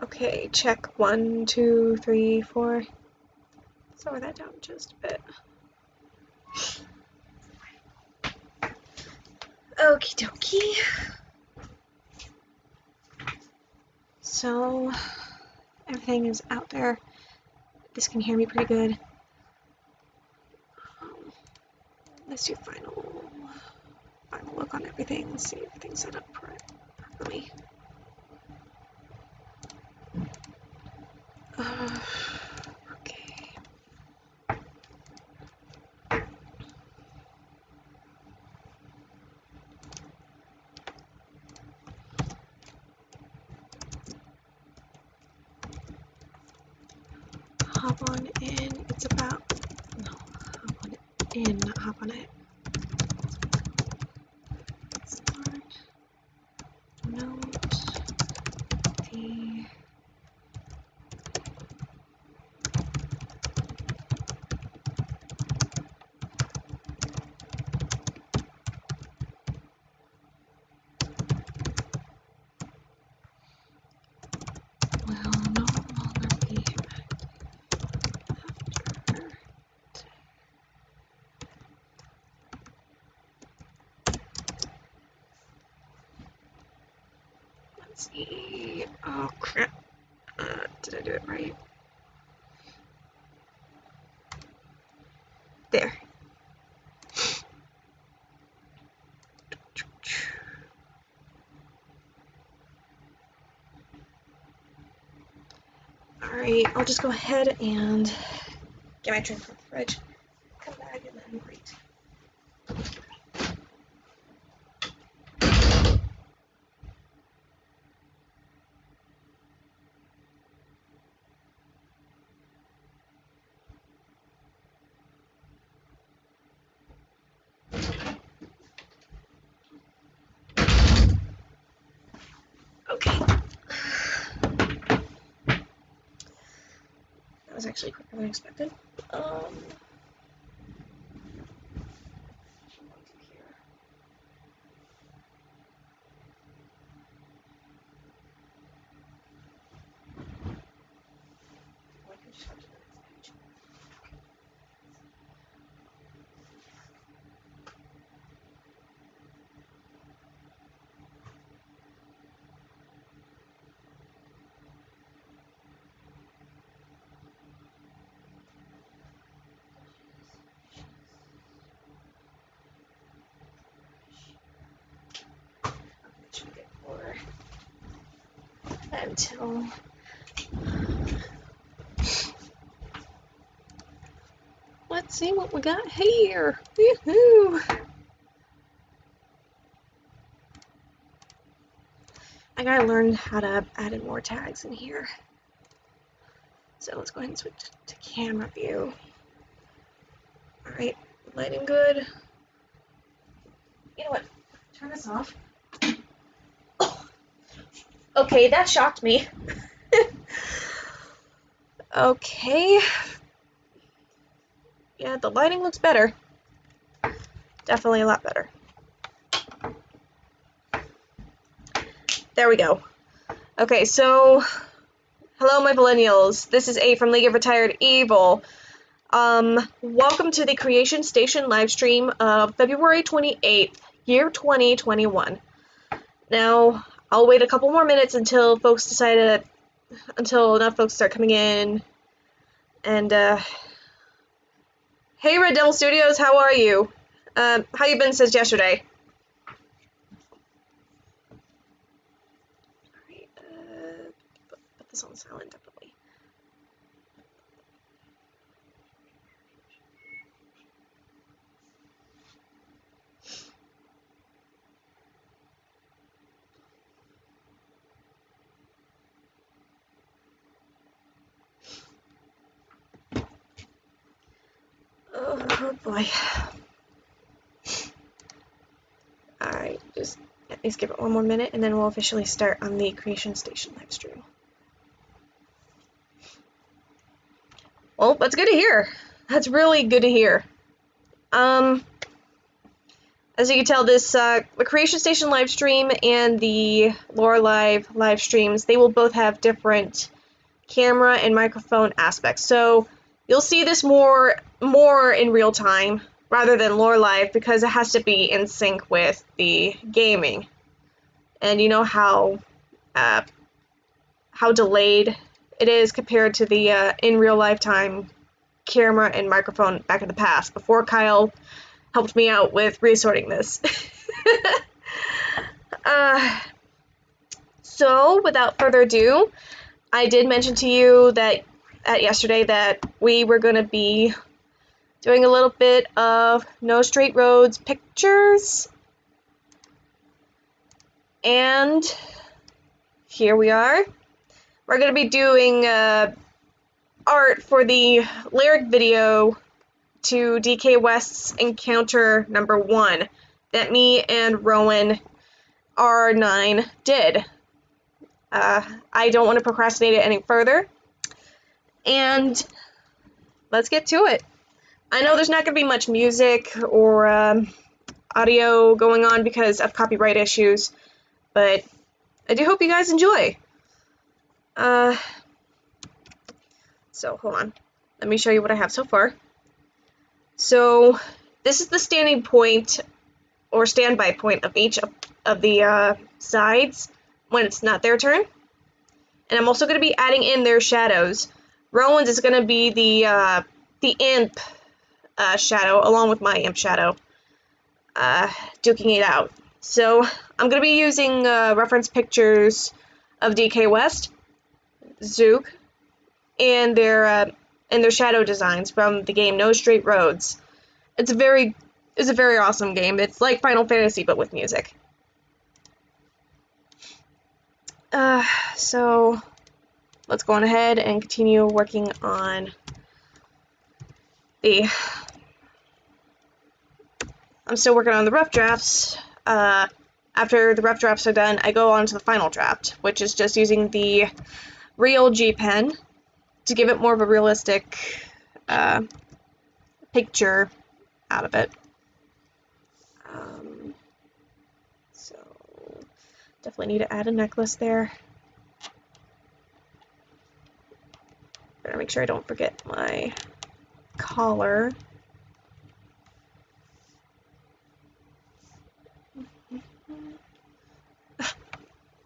Okay, check 1, 2, 3, 4. Let's lower that down just a bit. Okie dokie. So, everything is out there. This can hear me pretty good. Let's do final look on everything. Let's see if everything's set up properly. Okay. Hop on in. It's about hop on in, not hop on it. Start. Note the will no longer be active after. Let's see. Oh crap. Did I do it right? There. Alright, I'll just go ahead and get my drink from the fridge, come back, and then wait. Okay. That was actually quicker than expected. Until let's see what we got here. Woohoo! I gotta learn how to add in more tags in here. So let's go ahead and switch to camera view. Alright, lighting good. You know what? Turn this off. Oh. Okay, that shocked me. Okay. Yeah, the lighting looks better. Definitely a lot better. There we go. Okay, so hello my millennials. This is A from League of Retired Evil. Welcome to the Creation Station livestream of February 28th, year 2021. Now, I'll wait a couple more minutes until until enough folks start coming in. And, hey Red Devil Studios, how are you? How you been since yesterday? Alright, put this on silent, definitely. Oh boy. Alright, just at least give it one more minute and then we'll officially start on the Creation Station live stream. Well, that's good to hear. That's really good to hear. As you can tell, this the Creation Station live stream and the Lore live streams, they will both have different camera and microphone aspects. So you'll see this more in real time rather than Lore Live because it has to be in sync with the gaming. And you know how delayed it is compared to the in real life time camera and microphone back in the past before Kyle helped me out with resorting this. So without further ado, I did mention to you that yesterday that we were going to be doing a little bit of No Straight Roads pictures. And here we are. We're going to be doing art for the lyric video to DK West's Encounter number 1 that me and Rowan R9 did. I don't want to procrastinate it any further, and let's get to it. I know there's not going to be much music or audio going on because of copyright issues, but I do hope you guys enjoy. So hold on, let me show you what I have so far. So this is the standing point or standby point of each of the sides when it's not their turn. And I'm also going to be adding in their shadows. Rowan's is going to be the imp shadow along with my imp shadow, duking it out. So I'm going to be using reference pictures of DK West, Zook, and their shadow designs from the game No Straight Roads. It's a very awesome game. It's like Final Fantasy but with music. So let's go on ahead and continue working on I'm still working on the rough drafts. After the rough drafts are done, I go on to the final draft, which is just using the real G pen to give it more of a realistic picture out of it. So definitely need to add a necklace there. Better make sure I don't forget my collar.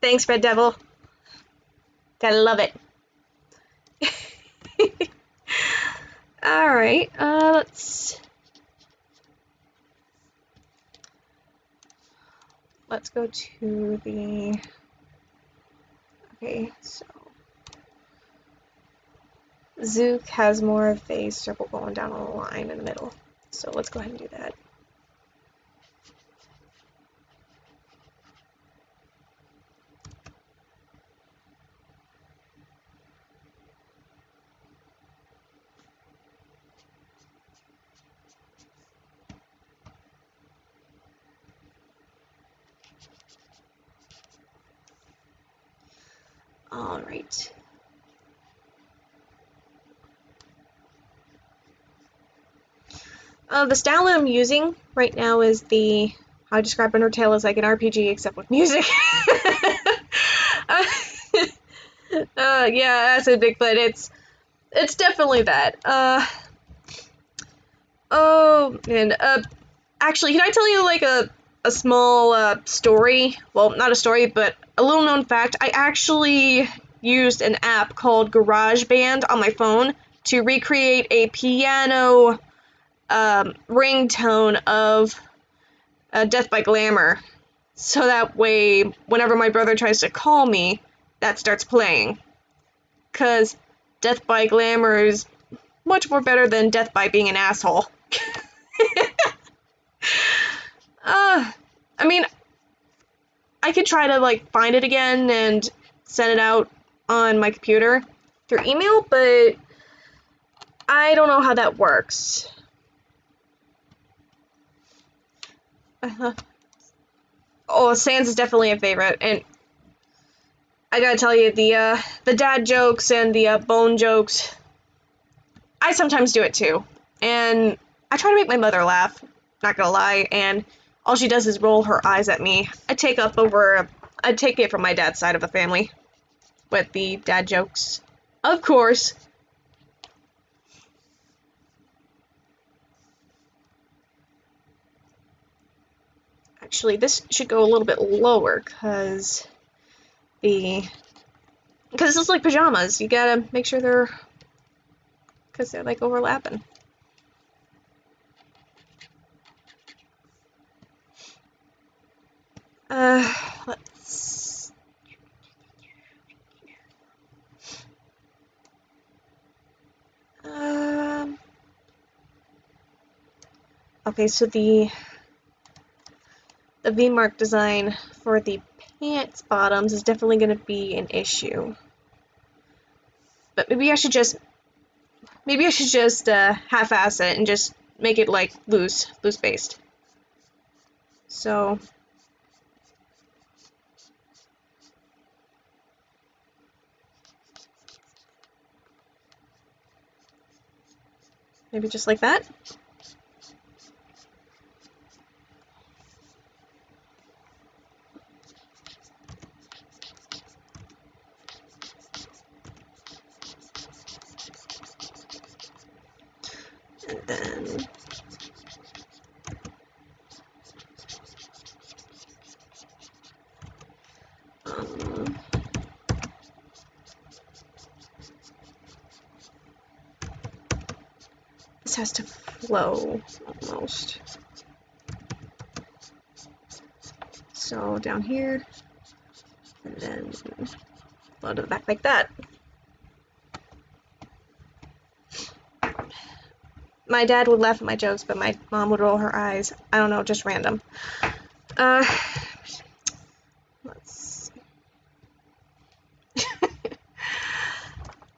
Thanks, Red Devil. Gotta love it. Alright, let's go to the... Okay, so... Zook has more of a circle going down on the line in the middle, so let's go ahead and do that. Alright. The style that I'm using right now is how I describe Undertale as like an RPG except with music. Yeah, that's a Bigfoot. It's definitely that. Oh, man. Actually, can I tell you like a small story? Well, not a story, but a little known fact. I actually used an app called GarageBand on my phone to recreate a piano ringtone of Death by Glamour. So that way, whenever my brother tries to call me, that starts playing. Because Death by Glamour is much more better than Death by being an asshole. I mean, I could try to, like, find it again and send it out on my computer through email, but I don't know how that works. Oh, Sans is definitely a favorite, and I gotta tell you, the dad jokes and the bone jokes, I sometimes do it too, and I try to make my mother laugh, not gonna lie, and all she does is roll her eyes at me. I take it from my dad's side of the family with the dad jokes. Of course. Actually, this should go a little bit lower because this is like pajamas. You gotta make sure they're like overlapping. Let's. Okay, so the V-mark design for the pants bottoms is definitely going to be an issue. But maybe I should just half-ass it and just make it like loose-based. So maybe just like that. And then this has to flow almost. So down here, and then flow to the back like that. My dad would laugh at my jokes, but my mom would roll her eyes. I don't know, just random. Let's see.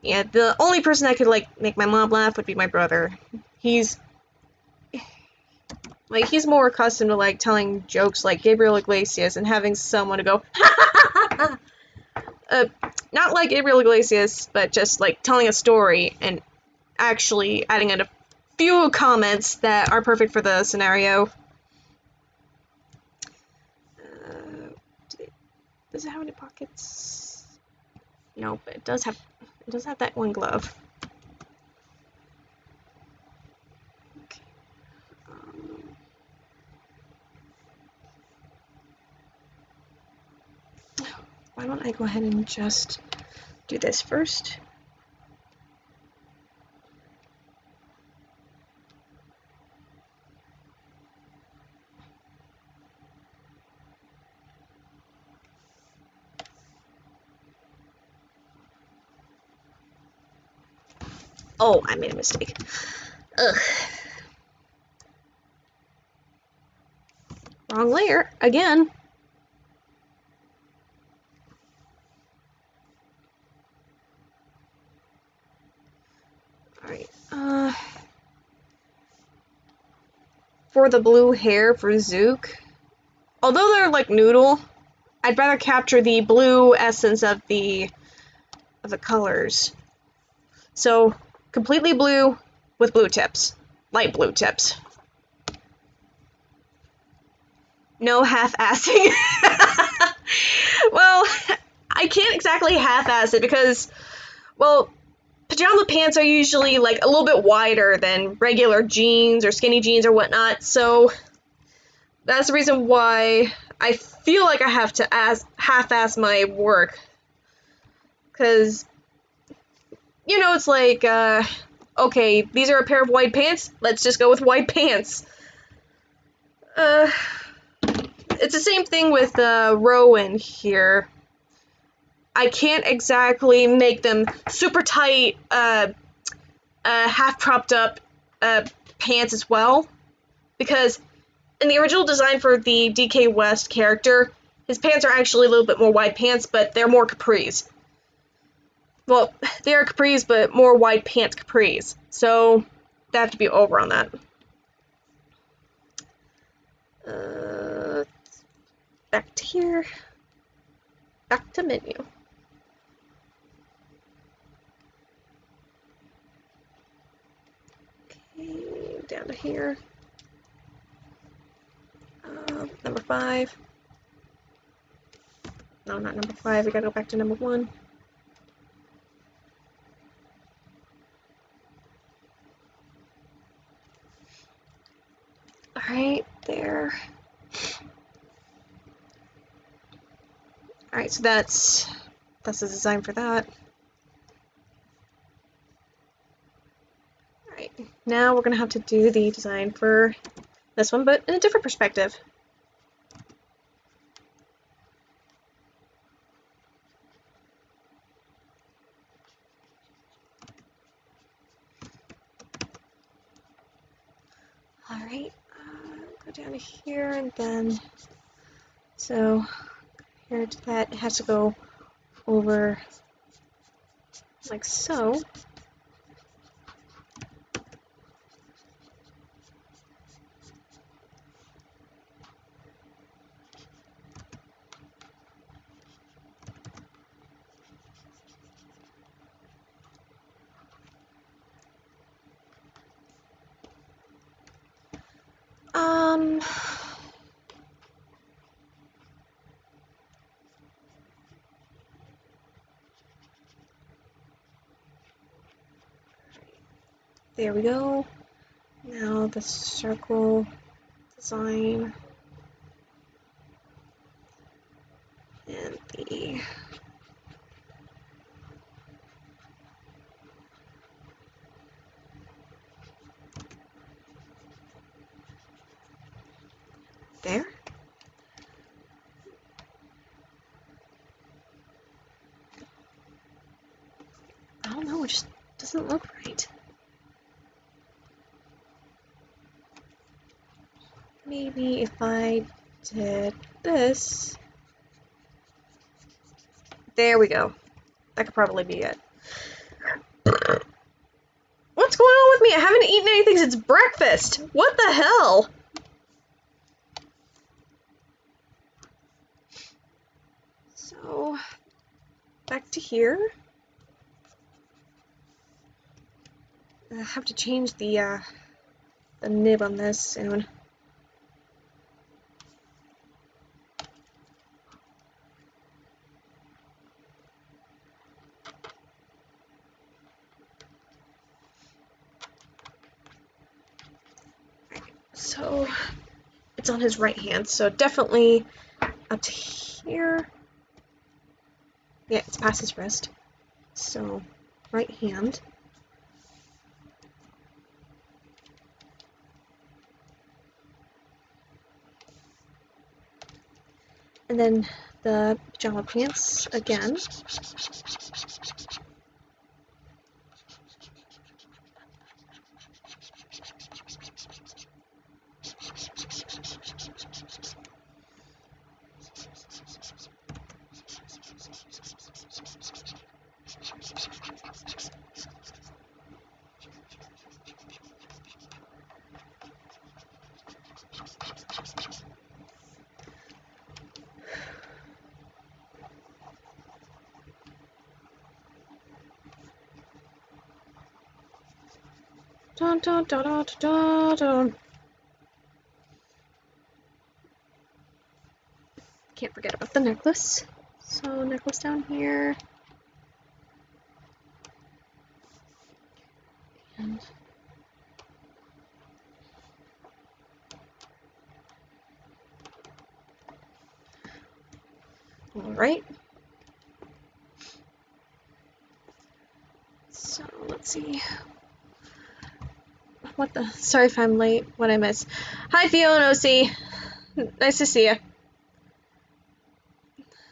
Yeah, the only person that could, like, make my mom laugh would be my brother. He's more accustomed to, like, telling jokes like Gabriel Iglesias and having someone to go, not like Gabriel Iglesias, but just, like, telling a story and actually adding in a few comments that are perfect for the scenario. Does it have any pockets? No, but it does have that one glove. Okay. Why don't I go ahead and just do this first? Oh, I made a mistake. Ugh. Wrong layer, again. Alright, for the blue hair for Zook, although they're like noodle, I'd rather capture the blue essence of the colors. So, completely blue with blue tips. Light blue tips. No half-assing. Well, I can't exactly half-ass it because, well, pajama pants are usually like a little bit wider than regular jeans or skinny jeans or whatnot, so that's the reason why I feel like I have to half-ass my work. Because, you know, it's like, okay, these are a pair of white pants, let's just go with white pants. It's the same thing with Rowan here. I can't exactly make them super tight, half propped up pants as well, because in the original design for the DK West character, his pants are actually a little bit more wide pants, but they're more capris. Well, they are capris, but more wide pants capris, so they have to be over on that. Back to here. Back to menu. Okay, down to here. Number 5. No, not number 5. We gotta go back to number 1. Alright, there. Alright, so that's the design for that. Alright, now we're gonna have to do the design for this one, but in a different perspective. Alright, go down to here, and then, so, here to that, it has to go over like so. There we go. Now the circle design and the there. I don't know, it just doesn't look right. Maybe if I did this. There we go. That could probably be it. What's going on with me? I haven't eaten anything since breakfast. What the hell? So, back to here. I have to change the nib on this soon. So, it's on his right hand, so definitely up to here. Yeah, it's past his wrist. So, right hand. And then the pajama pants again. Dun, dun, dun, dun, dun, dun. Can't forget about the necklace. So, necklace down here. And alright. So, let's see. What the? Sorry if I'm late. What I miss? Hi, Fiona OC. Nice to see you.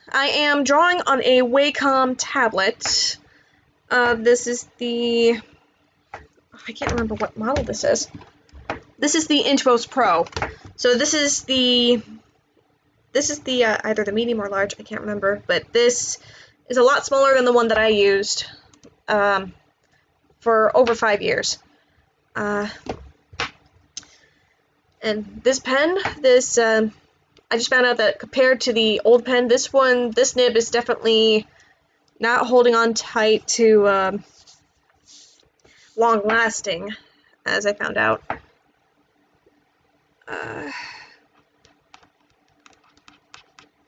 I am drawing on a Wacom tablet. This is the... I can't remember what model this is. This is the Intuos Pro. So this is the either the medium or large, I can't remember, but this is a lot smaller than the one that I used for over 5 years. And this pen, I just found out that compared to the old pen, this nib is definitely not holding on tight to long lasting, as I found out.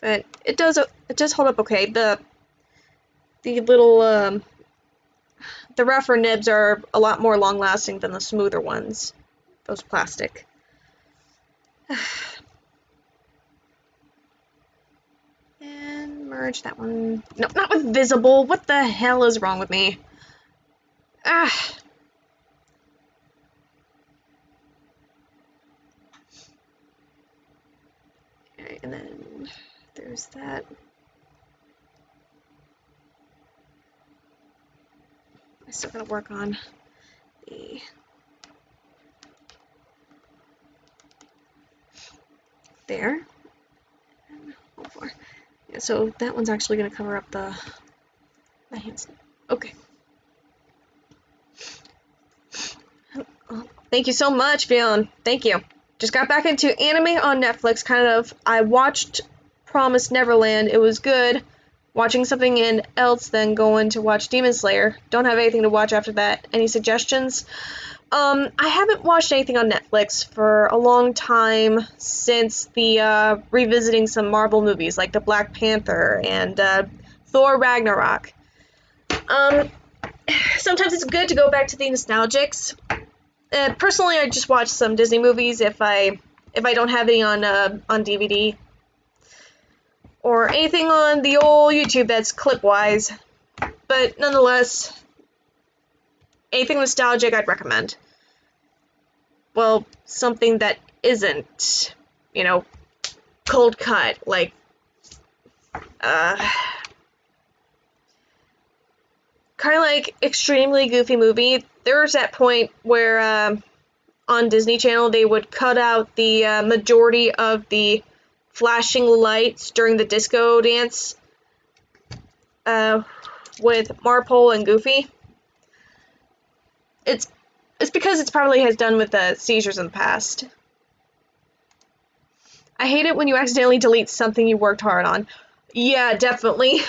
but it does hold up okay. The little the rougher nibs are a lot more long lasting than the smoother ones. Those plastic. And merge that one. No, not with visible. What the hell is wrong with me? Ah. Okay, and then there's that. I still gotta work on the there. And hold for. Yeah, so that one's actually gonna cover up the hands. Okay. Oh, thank you so much, Beyond. Thank you. Just got back into anime on Netflix, kind of. I watched Promised Neverland. It was good. Watching something else, then going to watch Demon Slayer. Don't have anything to watch after that. Any suggestions? I haven't watched anything on Netflix for a long time since the revisiting some Marvel movies like the Black Panther and Thor Ragnarok. Sometimes it's good to go back to the nostalgics. Personally, I just watch some Disney movies if I don't have any on DVD or anything on the old YouTube that's clip-wise. But nonetheless, anything nostalgic I'd recommend. Well, something that isn't, you know, cold cut, like, kind of like extremely goofy movie. There's that point where, on Disney Channel, they would cut out the majority of the flashing lights during the disco dance, with Marpole and Goofy. It's because it's probably has done with the seizures in the past. I hate it when you accidentally delete something you worked hard on. Yeah, definitely.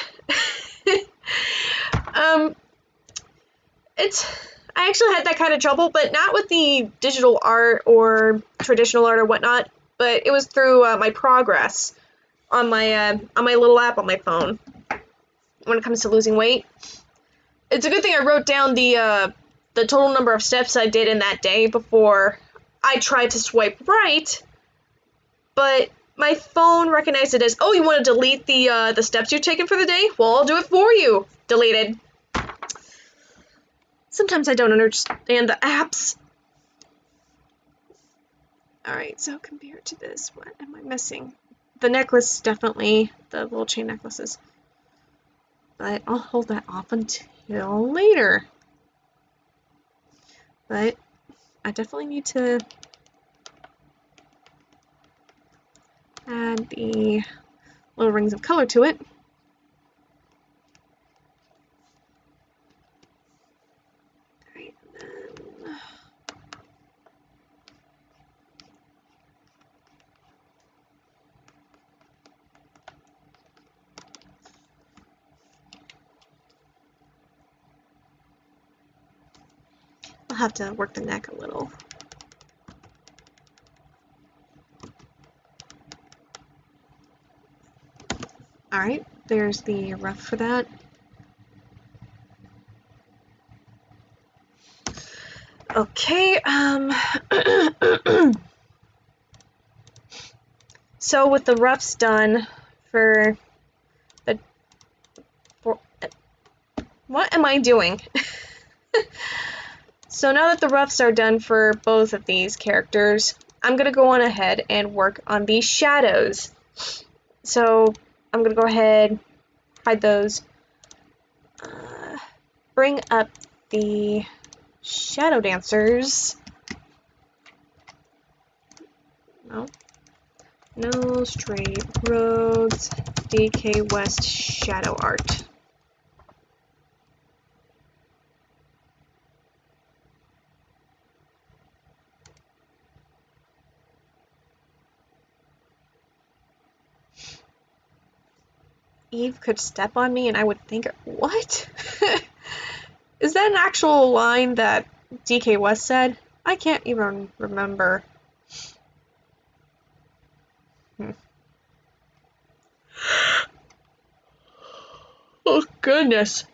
I actually had that kind of trouble, but not with the digital art or traditional art or whatnot, but it was through my progress on my little app on my phone when it comes to losing weight. It's a good thing I wrote down the total number of steps I did in that day before I tried to swipe right, but my phone recognized it as, oh, you want to delete the steps you've taken for the day? Well, I'll do it for you. Deleted. Sometimes I don't understand the apps. Alright, so compared to this, what am I missing? The necklace, definitely. The little chain necklaces. But I'll hold that off until later. But I definitely need to add the little rings of color to it. Alright, then I'll have to work the neck a little. Alright, there's the ruff for that. Okay, so with the ruffs done for what am I doing? So now that the ruffs are done for both of these characters, I'm gonna go on ahead and work on the shadows. So I'm gonna go ahead, hide those, bring up the shadow dancers. No straight roads, DK West shadow art. Eve could step on me and I would think, what? Is that an actual line that DK West said? I can't even remember. Oh, goodness.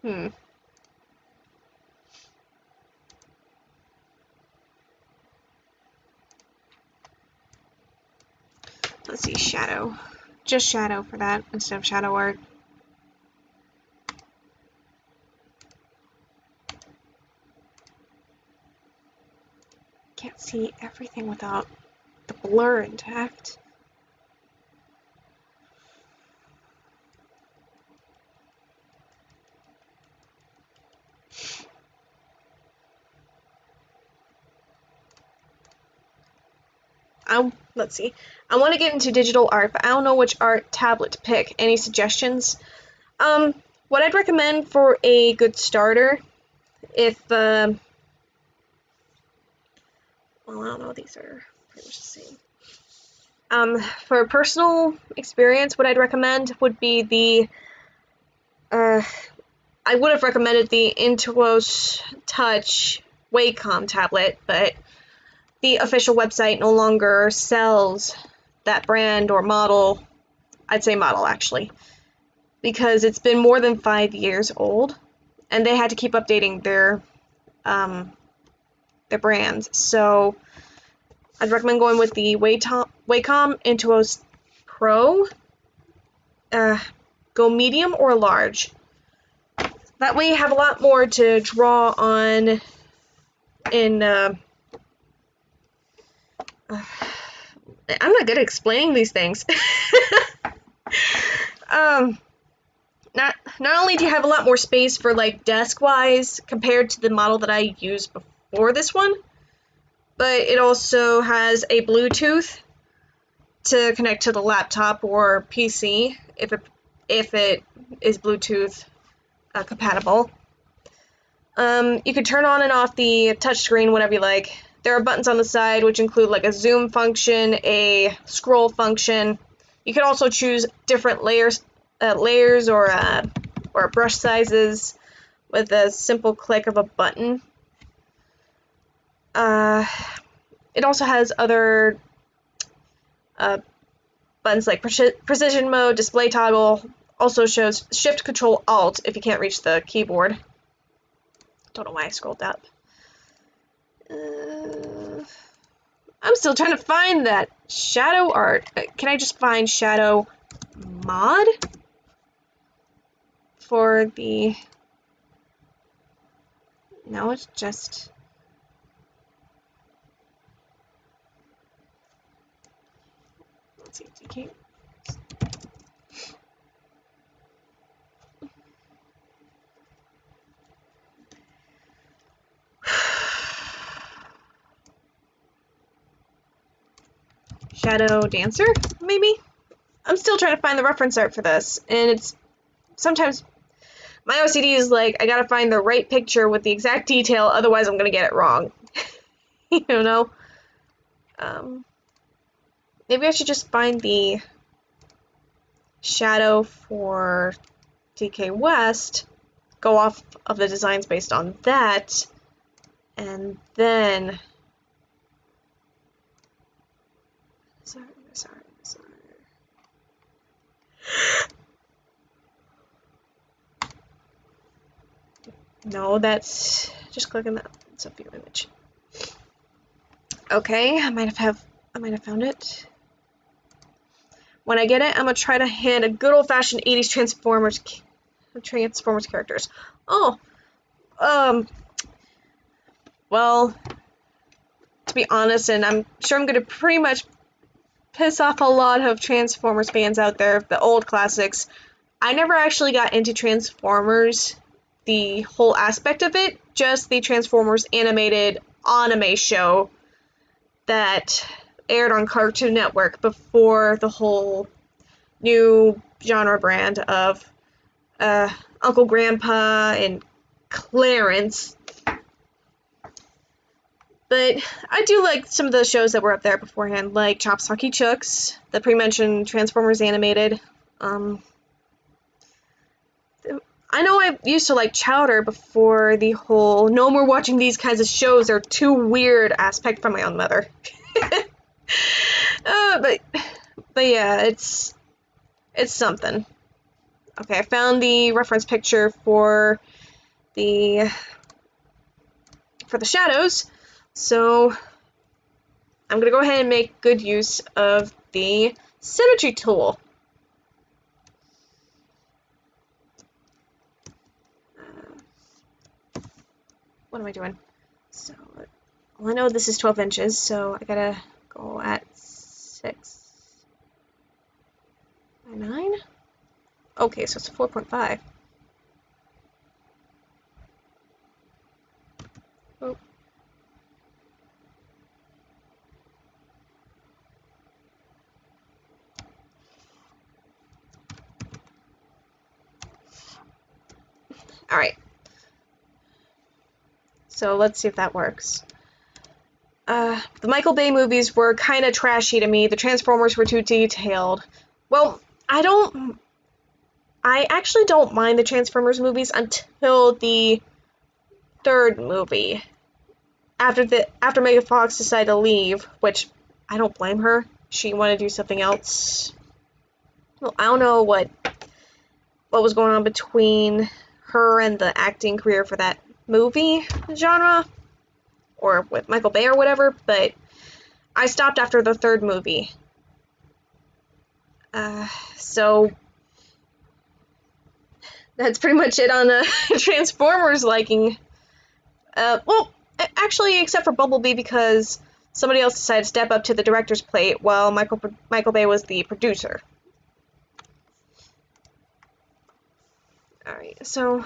Hmm. Let's see, shadow. Just shadow for that instead of shadow art. Can't see everything without the blur intact. Let's see. I want to get into digital art, but I don't know which art tablet to pick. Any suggestions? What I'd recommend for a good starter, if, well, I don't know, these are pretty much the same. For personal experience, what I'd recommend would be the, I would have recommended the Intuos Touch Wacom tablet, but the official website no longer sells that brand or model. I'd say model, actually, because it's been more than 5 years old, and they had to keep updating their brands. So I'd recommend going with the Wacom Intuos Pro. Go medium or large. That way you have a lot more to draw on in I'm not good at explaining these things. Not only do you have a lot more space for like desk-wise compared to the model that I used before this one, but it also has a Bluetooth to connect to the laptop or PC if it is Bluetooth compatible. You can turn on and off the touchscreen whenever you like. There are buttons on the side which include like a zoom function, a scroll function. You can also choose different layers or brush sizes with a simple click of a button. It also has other buttons like precision mode, display toggle. Also shows shift, control, alt if you can't reach the keyboard. Don't know why I scrolled up. I'm still trying to find that shadow art. Can I just find shadow mod for the... No, it's just... Let's see, DK. Shadow Dancer, maybe? I'm still trying to find the reference art for this, and it's sometimes my OCD is like, I gotta find the right picture with the exact detail, otherwise I'm gonna get it wrong. You know? Maybe I should just find the shadow for DK West, go off of the designs based on that, and then... Sorry. No, that's just clicking that. It's a view image. Okay, I might have found it. When I get it, I'm gonna try to hand a good old-fashioned 80s Transformers characters. Oh, well, to be honest, and I'm sure I'm gonna pretty much piss off a lot of Transformers fans out there, the old classics. I never actually got into Transformers, the whole aspect of it, just the Transformers animated anime show that aired on Cartoon Network before the whole new genre brand of Uncle Grandpa and Clarence. But I do like some of the shows that were up there beforehand, like Chops Hockey Chooks, the pre-mentioned Transformers animated. I know I used to like Chowder before the whole no more watching these kinds of shows, they're too weird aspect from my own mother. But yeah, it's something. Okay, I found the reference picture for the shadows, so I'm gonna go ahead and make good use of the symmetry tool. What am I doing? So, well, I know this is 12 inches, so I gotta go at 6 by 9. Okay, so it's 4.5. Oh. Alright. So let's see if that works. The Michael Bay movies were kind of trashy to me. The Transformers were too detailed. Well, I actually don't mind the Transformers movies until the third movie. After Megan Fox decided to leave, which I don't blame her. She wanted to do something else. Well, I don't know what was going on between her and the acting career for that movie genre, or with Michael Bay or whatever, but I stopped after the third movie. So that's pretty much it on Transformers liking. Well, actually, except for Bumblebee, because somebody else decided to step up to the director's plate while Michael Bay was the producer. Alright, so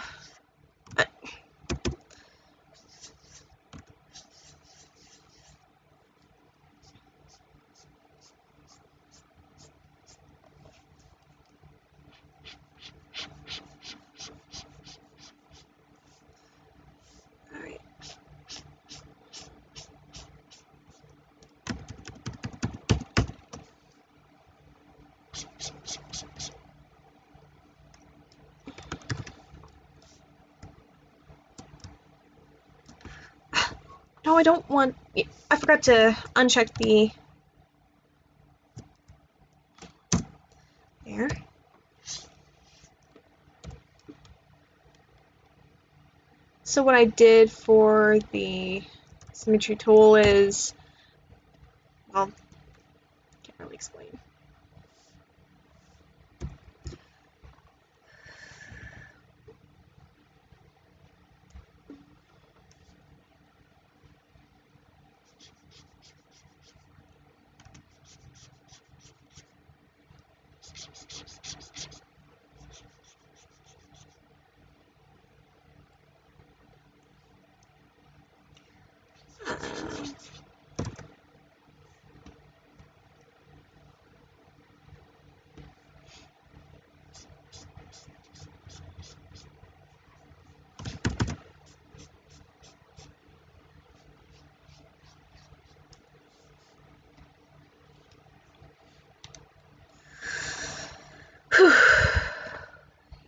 alright. No, I don't want... I forgot to uncheck the... There. So what I did for the symmetry tool is... Well, can't really explain.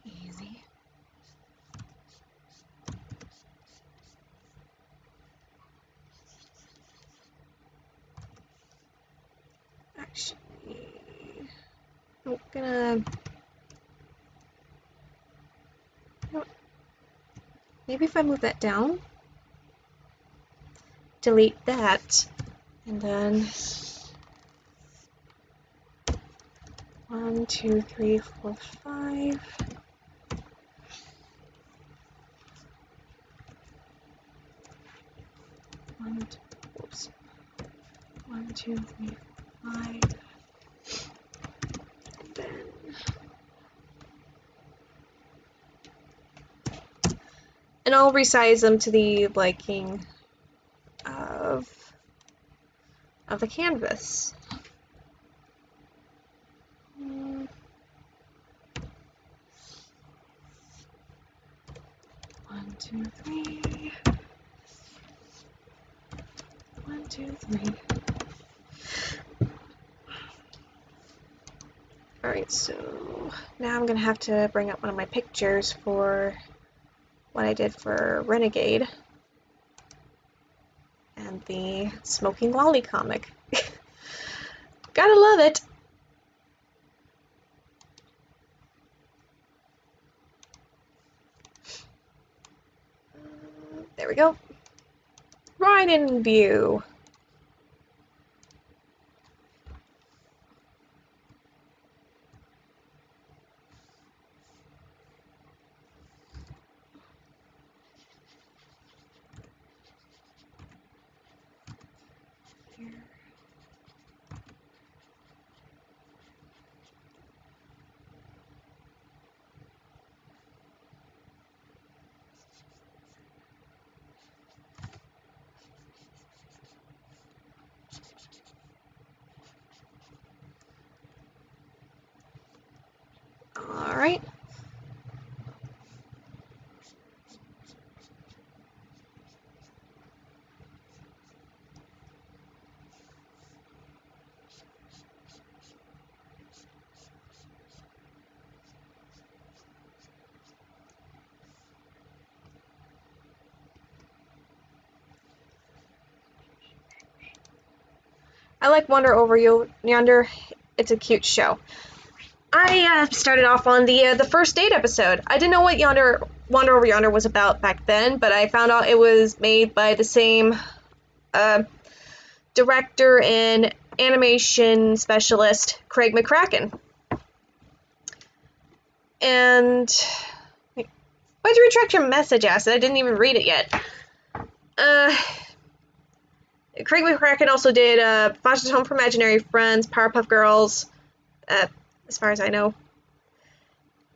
Easy. Actually, I'm gonna... Maybe if I move that down, delete that, and then 1, 2, 3, 4, 5. Oops. 1, 2, 3, 5. And I'll resize them to the liking of the canvas. 1, 2, 3. 2, 3. Alright, so now I'm gonna have to bring up one of my pictures for what I did for Renegade and the Smoking Lolly comic. Gotta love it! There we go. Right in view. Alright. I like Wander Over Yonder. It's a cute show. I started off on the first date episode. I didn't know what Wander Over Yonder was about back then, but I found out it was made by the same director and animation specialist, Craig McCracken. And why'd you retract your message, Acid? I didn't even read it yet. Craig McCracken also did Foster's Home for Imaginary Friends, Powerpuff Girls, as far as I know.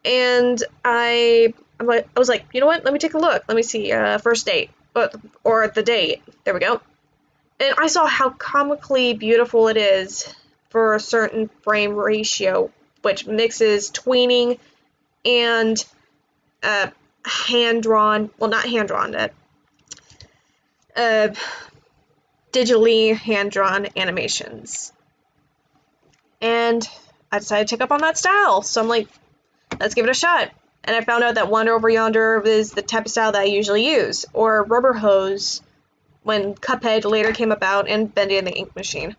And I was like, you know what? Let me take a look. Let me see First Date, or The Date. There we go. And I saw how comically beautiful it is for a certain frame ratio, which mixes tweening and hand-drawn, well, not hand-drawn, digitally hand-drawn animations. And I decided to take up on that style, so I'm like, let's give it a shot. And I found out that Wander Over Yonder is the type of style that I usually use, or Rubber Hose, when Cuphead later came about, and Bendy and the Ink Machine.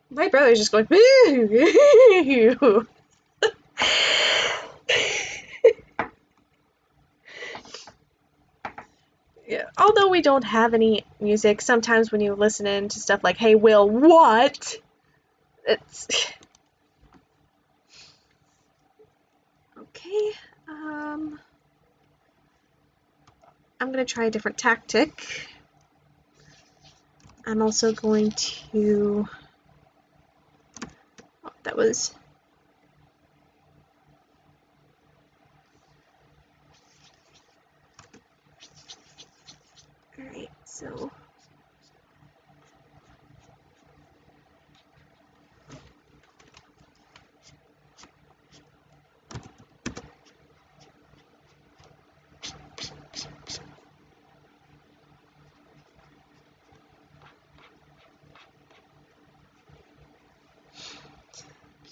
My brother's just going, yeah. Although we don't have any music, sometimes when you listen in to stuff like, hey, Will, what? It's... Okay, I'm gonna try a different tactic. I'm also going to... Oh, that was... Alright, so...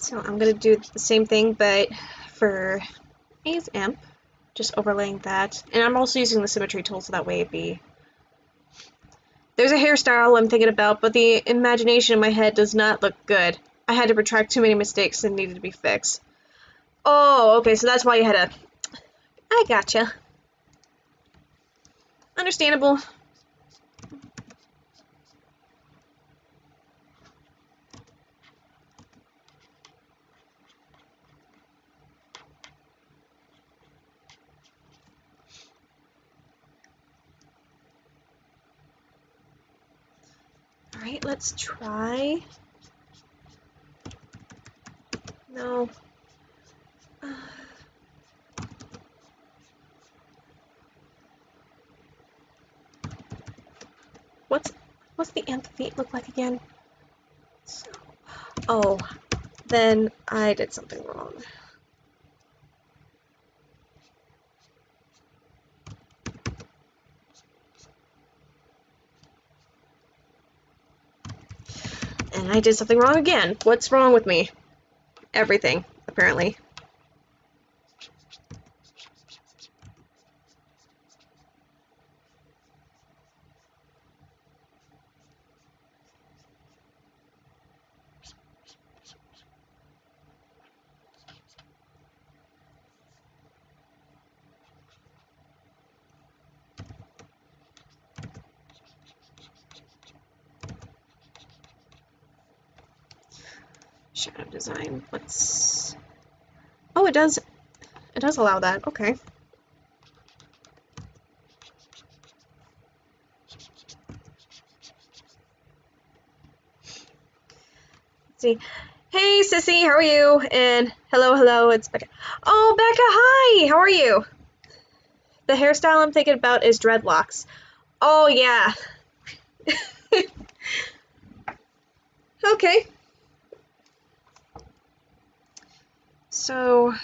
So I'm going to do the same thing, but for A's amp, just overlaying that. And I'm also using the symmetry tool, so that way it'd be... There's a hairstyle I'm thinking about, but the imagination in my head does not look good. I had to retract too many mistakes and needed to be fixed. Oh, okay, so that's why you had to... I gotcha. Understandable. Alright, let's try... No. What's the amp feet look like again? So, oh, then I did something wrong. And I did something wrong again. What's wrong with me? Everything, apparently. Shadow design. Let's... Oh, it does. It does allow that. Okay. Let's see. Hey, Sissy, how are you? And hello, it's Becca. Oh, Becca, hi! How are you? The hairstyle I'm thinking about is dreadlocks. Oh, yeah. Okay. So,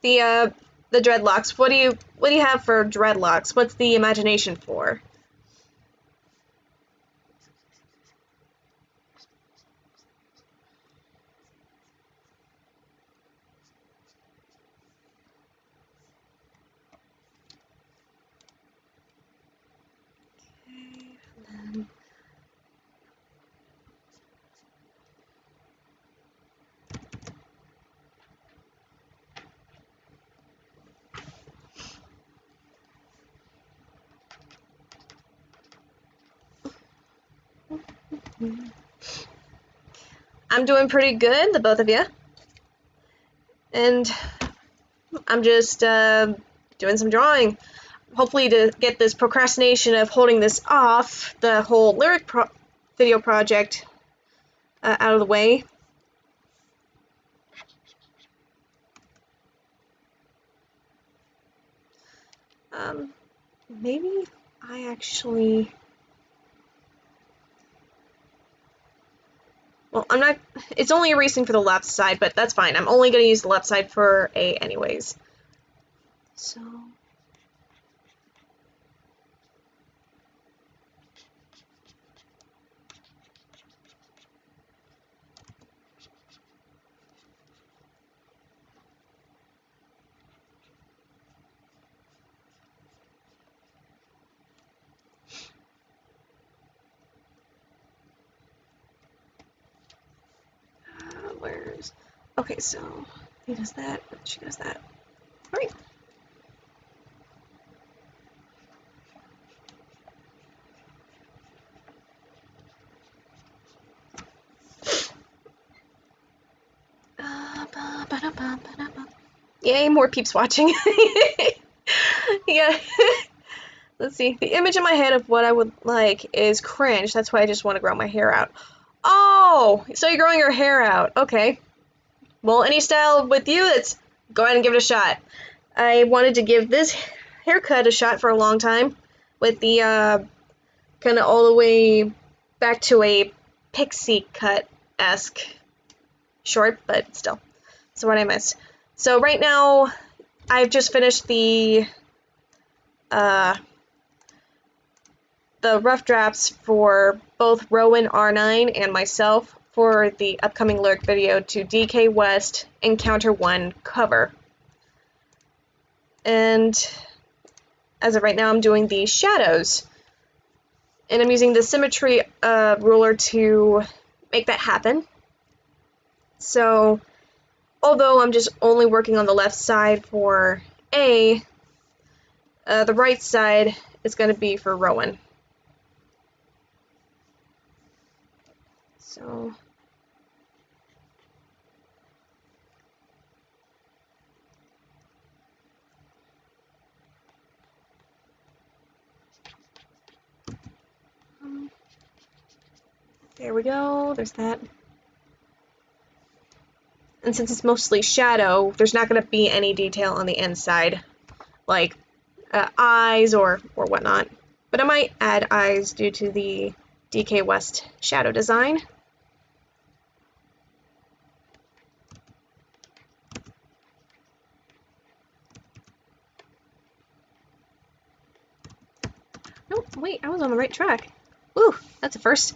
the dreadlocks. What do you have for dreadlocks? What's the imagination for? I'm doing pretty good, the both of you. And I'm just doing some drawing. Hopefully to get this procrastination of holding this off, the whole lyric video project, out of the way. Maybe I actually... Well, I'm not... It's only erasing for the left side, but that's fine. I'm only going to use the left side for A anyways. So... where's... Okay, so he does that, she does that. Alright. Yay, more peeps watching. Yeah. Let's see. The image in my head of what I would like is cringe. That's why I just want to grow my hair out. Oh, so you're growing your hair out. Okay. Well, any style with you, that's go ahead and give it a shot. I wanted to give this haircut a shot for a long time with the kind of all the way back to a pixie cut-esque short, but still. So what I missed. So right now, I've just finished the rough drafts for both Rowan R9 and myself for the upcoming lyric video to DK West Encounter 1 cover. And as of right now, I'm doing the shadows. And I'm using the symmetry ruler to make that happen. So, although I'm just only working on the left side for A, the right side is going to be for Rowan. So... there we go, there's that. And since it's mostly shadow, there's not going to be any detail on the inside, like eyes or whatnot. But I might add eyes due to the DK West shadow design. Oh, wait, I was on the right track. Ooh, that's a first.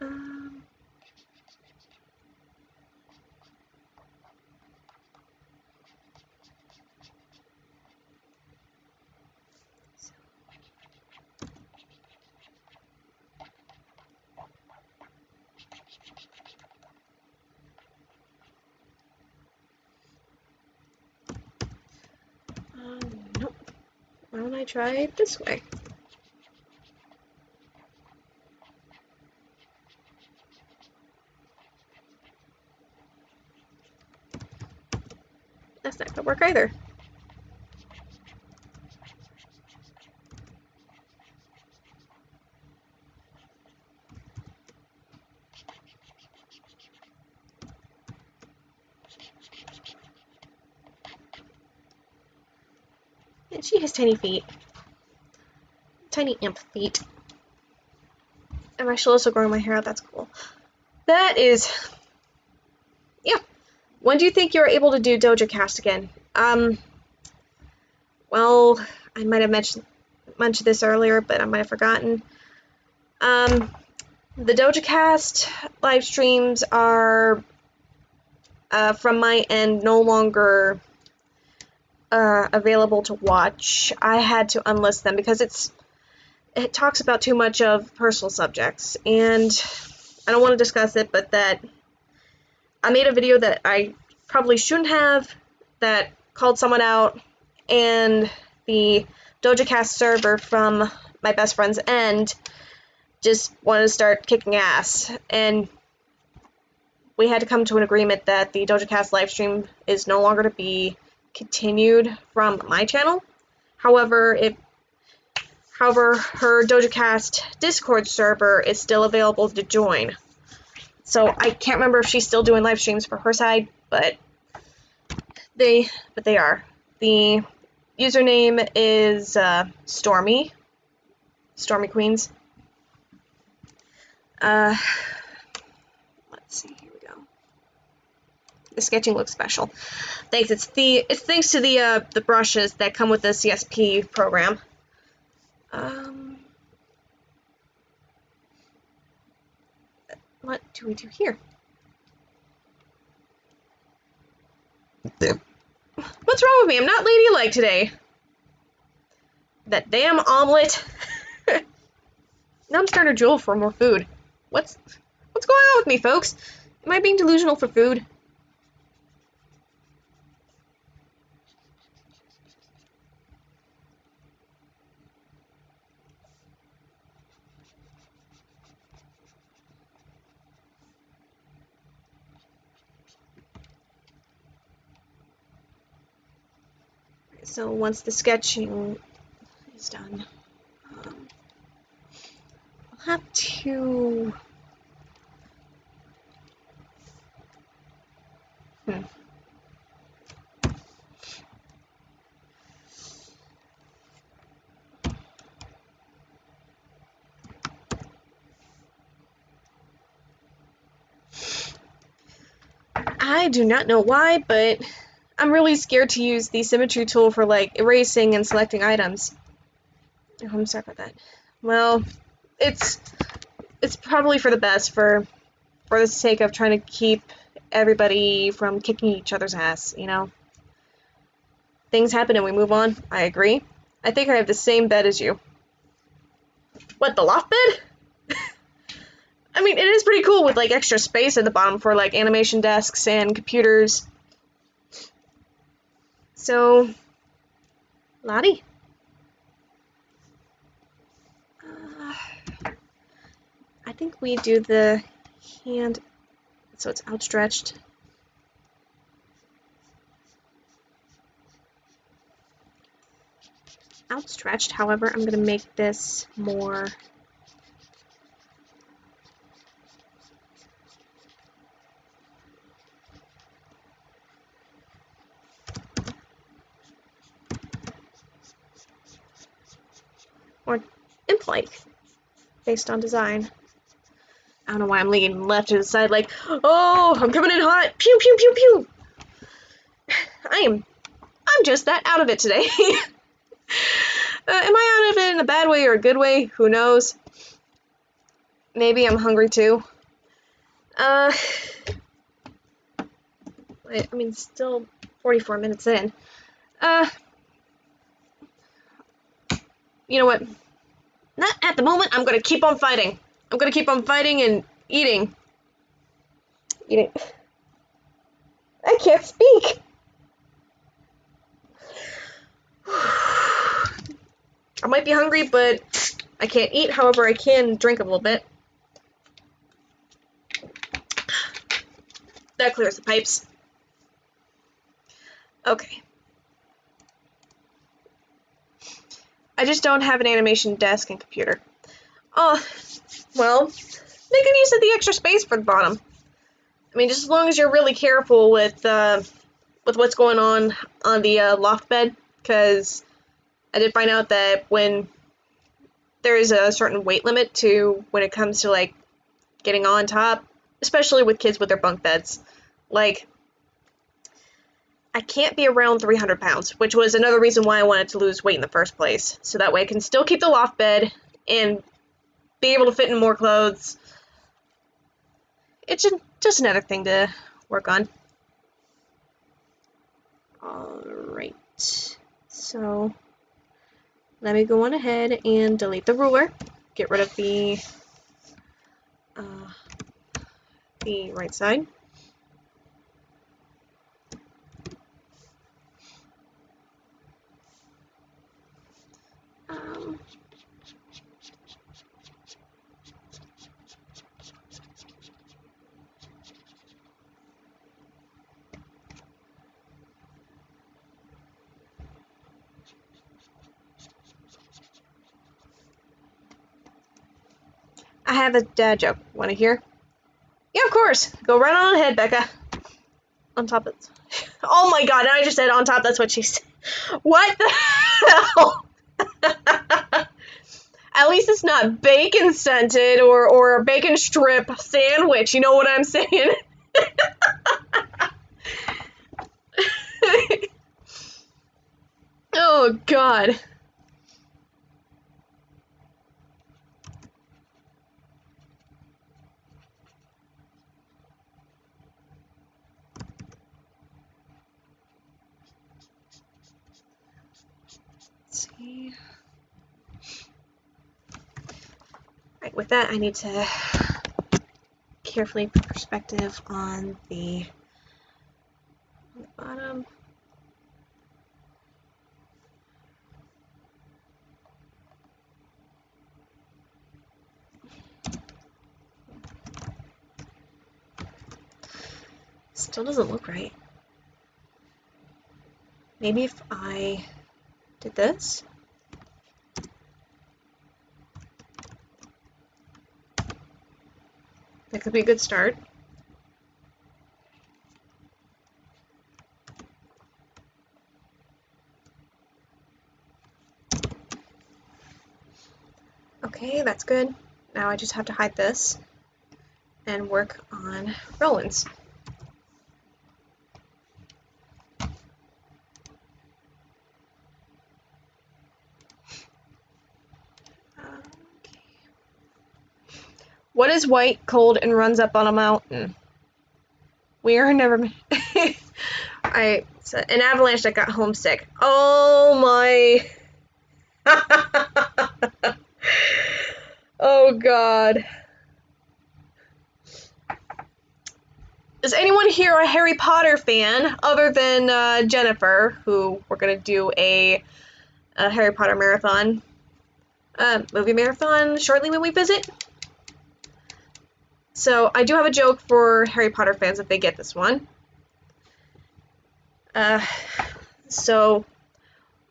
um, nope. Why don't I try it this way? That's not gonna work either. And she has tiny feet. Tiny imp feet. I'm actually also growing my hair out, that's cool. That is... yeah. When do you think you're able to do Doja Cast again? Well, I might have mentioned this earlier, but I might have forgotten. The Doja Cast live streams are, from my end, no longer available to watch. I had to unlist them because it talks about too much of personal subjects, and I don't want to discuss it, but that I made a video that I probably shouldn't have, that called someone out, and the Doja Cast server from my best friend's end just wanted to start kicking ass, and we had to come to an agreement that the Doja Cast livestream is no longer to be continued from my channel. However, her Doja Cast Discord server is still available to join. So I can't remember if she's still doing live streams for her side, but they are. The username is Stormy Queens. Let's see, here we go. The sketching looks special. Thanks. It's thanks to the brushes that come with the CSP program. What do we do here? What's wrong with me? I'm not ladylike today. That damn omelet. Now I'm starting to drool for more food. What's going on with me, folks? Am I being delusional for food? So once the sketching is done, I'll have to... I do not know why, but I'm really scared to use the symmetry tool for, like, erasing and selecting items. Oh, I'm sorry about that. Well, it's probably for the best, for the sake of trying to keep everybody from kicking each other's ass, you know? Things happen and we move on. I agree. I think I have the same bed as you. What, the loft bed? I mean, it is pretty cool with, like, extra space at the bottom for, like, animation desks and computers. So, Lottie. I think we do the hand so it's outstretched. Outstretched, however, I'm going to make this more... more imp-like, based on design. I don't know why I'm leaning left to the side like, oh, I'm coming in hot, pew, pew, pew, pew. I'm just that out of it today. Am I out of it in a bad way or a good way? Who knows? Maybe I'm hungry too. I mean, still 44 minutes in. You know what? Not at the moment. I'm gonna keep on fighting. I'm gonna keep on fighting and eating. Eating. I can't speak. I might be hungry, but I can't eat. However, I can drink a little bit. That clears the pipes. Okay. I just don't have an animation desk and computer. Oh, well, make good use of the extra space for the bottom. I mean, just as long as you're really careful with what's going on the loft bed, because I did find out that when there is a certain weight limit to when it comes to, like, getting on top, especially with kids with their bunk beds. Like, I can't be around 300 pounds, which was another reason why I wanted to lose weight in the first place. So that way I can still keep the loft bed and be able to fit in more clothes. It's just another thing to work on. Alright. So, let me go on ahead and delete the ruler. Get rid of the right side. I have a dad joke. Want to hear? Yeah, of course. Go right on ahead, Becca. On top of... Oh my god, I just said on top, that's what she said. What the hell? At least it's not bacon scented or a bacon strip sandwich, you know what I'm saying? Oh god. Let's see. Right, with that, I need to carefully put perspective on the bottom. Still doesn't look right. Maybe if I did this. That could be a good start. Okay, that's good. Now I just have to hide this and work on Roland's. What is white, cold, and runs up on a mountain? We are never... Alright, so an avalanche that got homesick. Oh my... Oh god. Is anyone here a Harry Potter fan, other than Jennifer, who we're gonna do a Harry Potter marathon, movie marathon shortly when we visit? So, I do have a joke for Harry Potter fans if they get this one. So,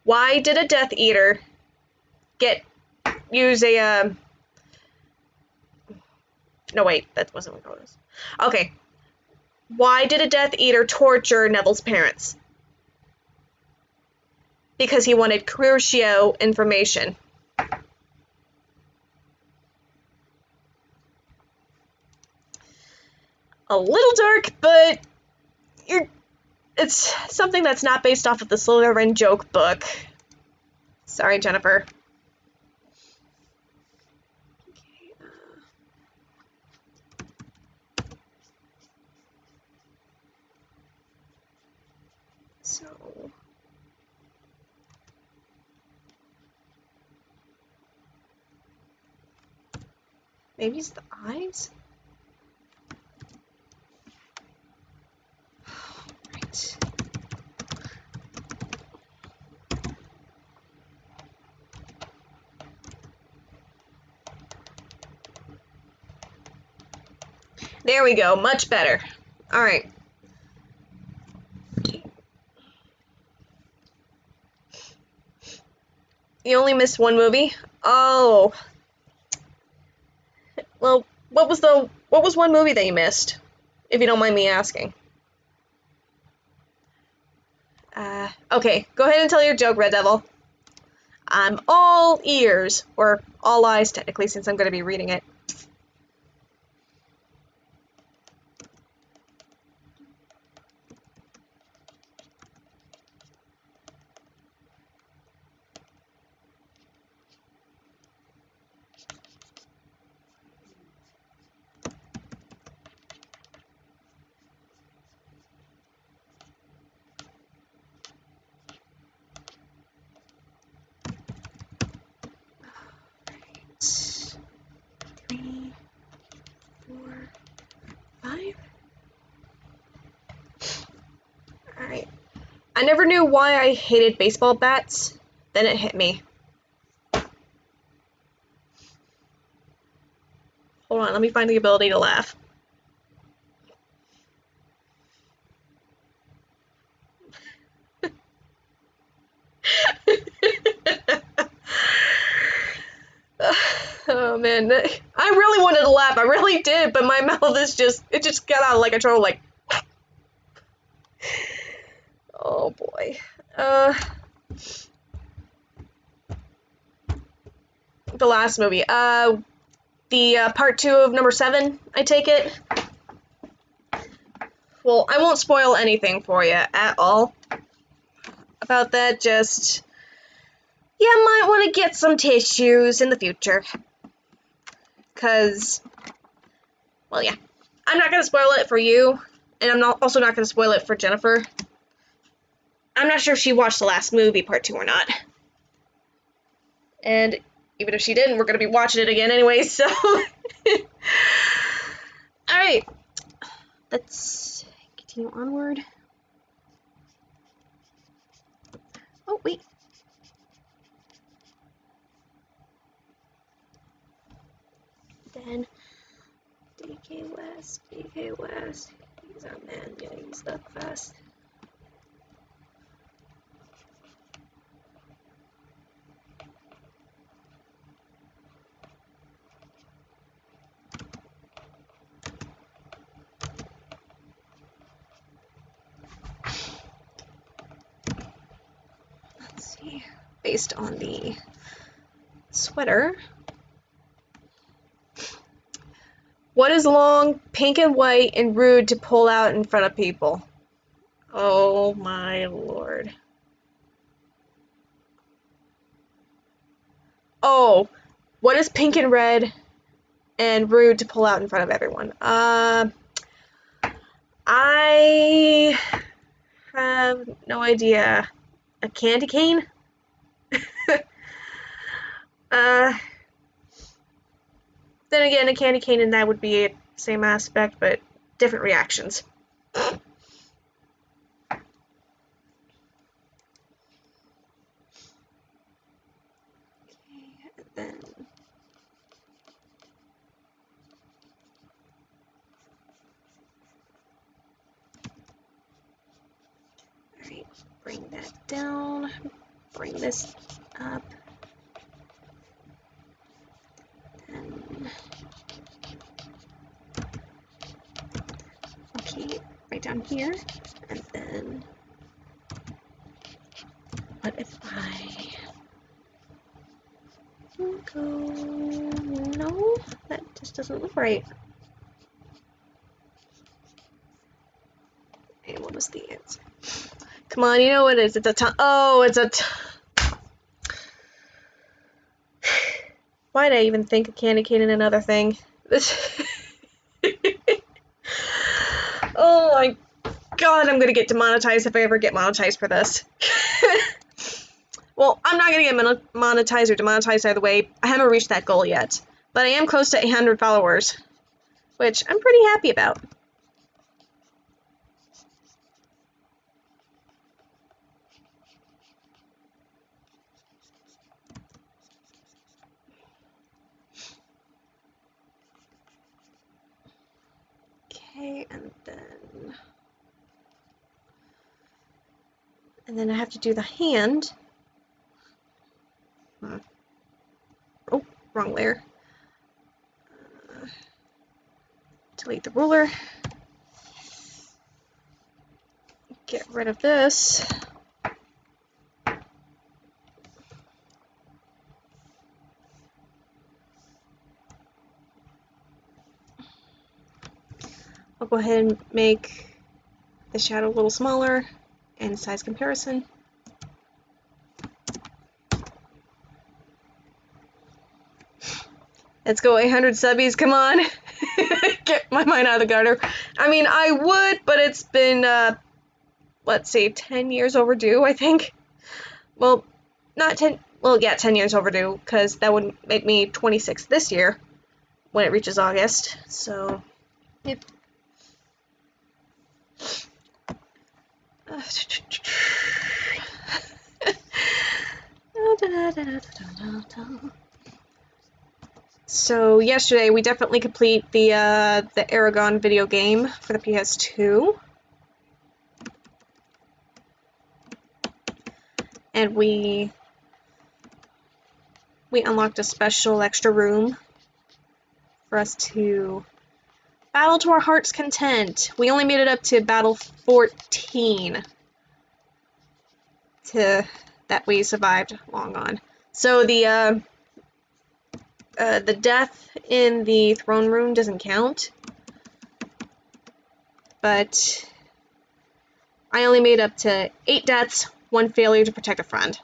why did a Death Eater use a, no wait, that wasn't what it was. Okay. Why did a Death Eater torture Neville's parents? Because he wanted Crucio information. A little dark, but it's something that's not based off of the Slytherin joke book. Sorry, Jennifer. Okay, so maybe it's the eyes? Right. There we go, much better. Alright. You only missed one movie? Oh. Well, what was one movie that you missed? If you don't mind me asking. Okay, go ahead and tell your joke, Red Devil. I'm all ears, or all eyes technically, since I'm going to be reading it. Three, 4, 5. Alright. I never knew why I hated baseball bats. Then it hit me. Hold on, let me find the ability to laugh. Oh man, I really wanted to laugh, I really did, but my mouth is it just got out of control, like. Oh boy. The last movie. The part 2 of number 7, I take it? Well, I won't spoil anything for you at all about that, just. You might want to get some tissues in the future. Because, well, yeah. I'm not going to spoil it for you, and I'm also not going to spoil it for Jennifer. I'm not sure if she watched the last movie, part 2, or not. And even if she didn't, we're going to be watching it again anyway, so. Alright. Let's continue onward. Oh, wait. Then DK West. He's our man getting stuck fast. Let's see. Based on the sweater. What is long, pink and white, and rude to pull out in front of people? Oh my lord. Oh, what is pink and red and rude to pull out in front of everyone? I have no idea. A candy cane? Then again, a candy cane and that would be the same aspect, but different reactions. Okay, then. Alright, bring that down. Bring this up. Then. Okay, right down here. And then. What if I go. No, that just doesn't look right. And what was the answer? Come on, you know what it is. It's a tongue. Oh, it's a. Why did I even think of candy cane in another thing? This. Oh my god, I'm gonna get demonetized if I ever get monetized for this. Well, I'm not gonna get monetized or demonetized either way. I haven't reached that goal yet. But I am close to 800 followers, which I'm pretty happy about. Okay, and then I have to do the hand. Oh, wrong layer. Delete the ruler. Get rid of this. I'll go ahead and make the shadow a little smaller and size comparison. Let's go 800 subbies, come on. Get my mind out of the gutter. I mean, I would, but it's been, let's see, 10 years overdue, I think. Well, not 10, well, yeah, 10 years overdue, because that would make me 26 this year when it reaches August, so, yep. So yesterday we definitely complete the Aragon video game for the PS2, and we unlocked a special extra room for us to battle to our heart's content. We only made it up to battle 14 that we survived long on. So the death in the throne room doesn't count, but I only made up to 8 deaths, 1 failure to protect a friend.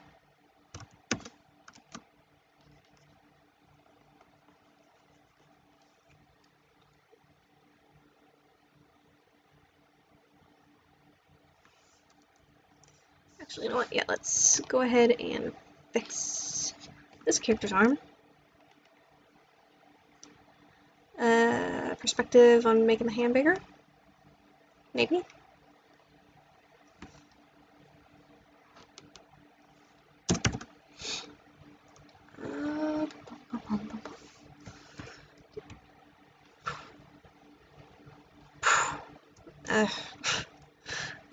Actually, you know what? Yeah, let's go ahead and fix this character's arm. Perspective on making the hand bigger? Maybe?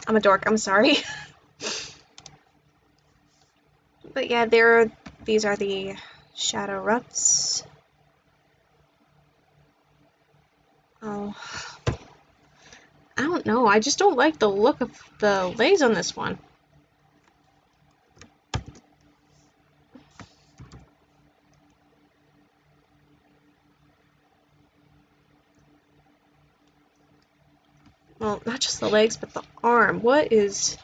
I'm a dork, I'm sorry. But yeah, these are the shadow roughs. Oh, I don't know, I just don't like the look of the legs on this one. Well, not just the legs, but the arm. What is...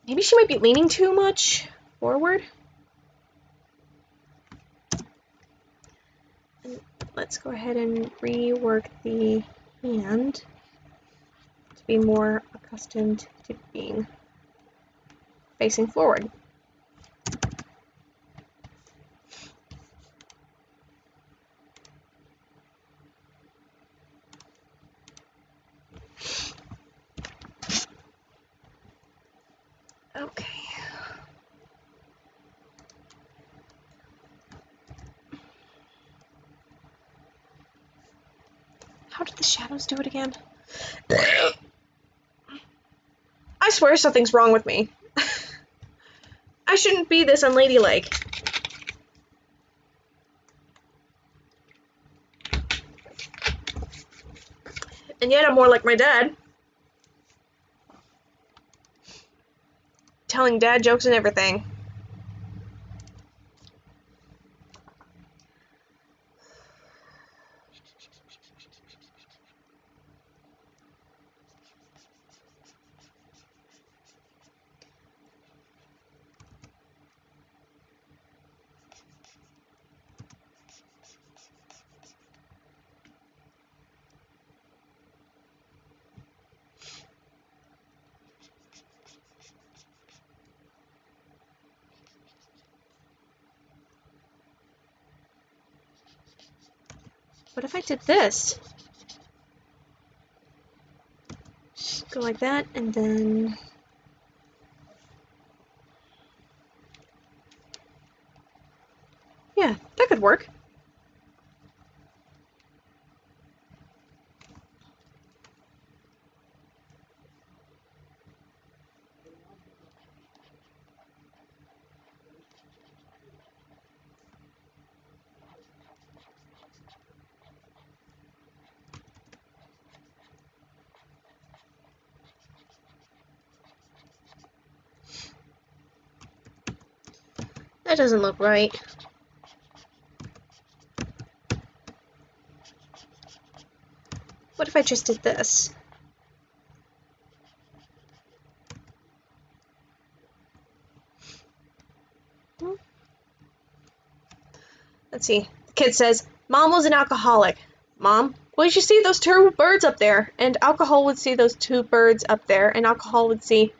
Maybe she might be leaning too much forward. And let's go ahead and rework the hand to be more accustomed to being facing forward. Okay. How did the shadows do it again? I swear something's wrong with me. I shouldn't be this unladylike. And yet I'm more like my dad. Telling dad jokes and everything. What if I did this? Go like that, and then... Yeah, that could work. That doesn't look right. What if I just did this? Let's see. The kid says, Mom was an alcoholic. Mom, well, you should see those two birds up there. And alcohol would see those two birds up there. And alcohol would see,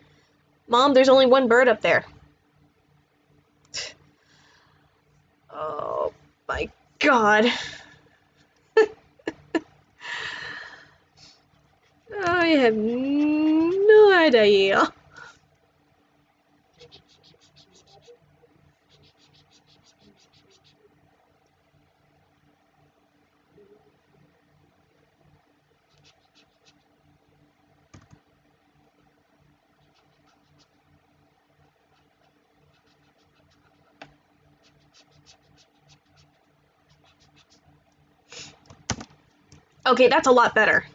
Mom, there's only one bird up there. Oh my god. I have no idea. Okay, that's a lot better.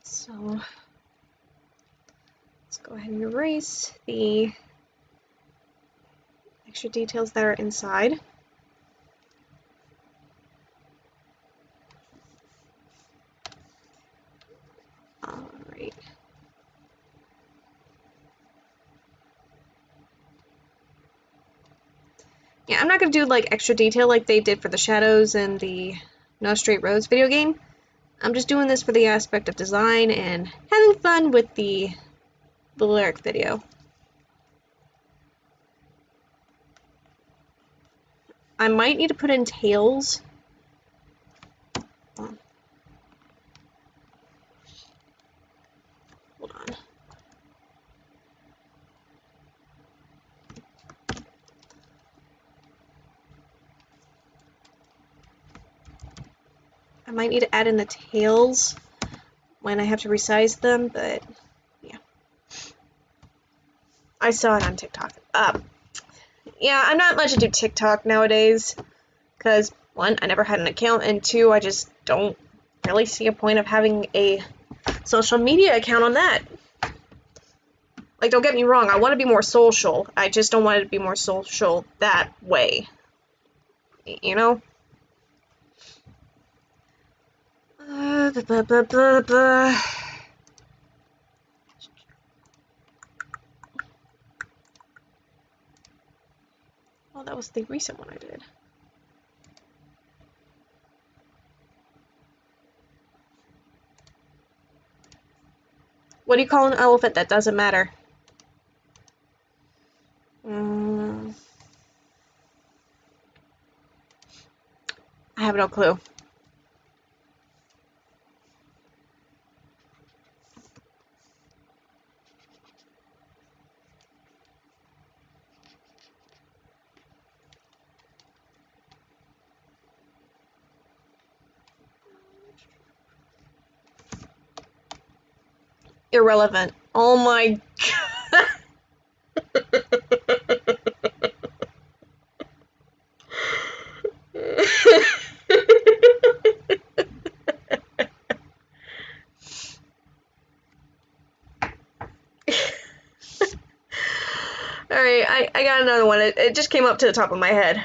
So, let's go ahead and erase the extra details that are inside. Alright. Yeah, I'm not gonna do like extra detail like they did for the shadows and the No Straight Roads video game. I'm just doing this for the aspect of design and having fun with the lyric video. I might need to put in tails. Hold on. I might need to add in the tails when I have to resize them, but yeah. I saw it on TikTok. Yeah, I'm not much into TikTok nowadays, because one, I never had an account, and two, I just don't really see a point of having a social media account on that. Like, don't get me wrong, I want to be more social, I just don't want it to be more social that way. You know? Oh, that was the recent one I did. What do you call an elephant that doesn't matter? I have no clue. Irrelevant. Oh my god. Alright, I got another one. It just came up to the top of my head.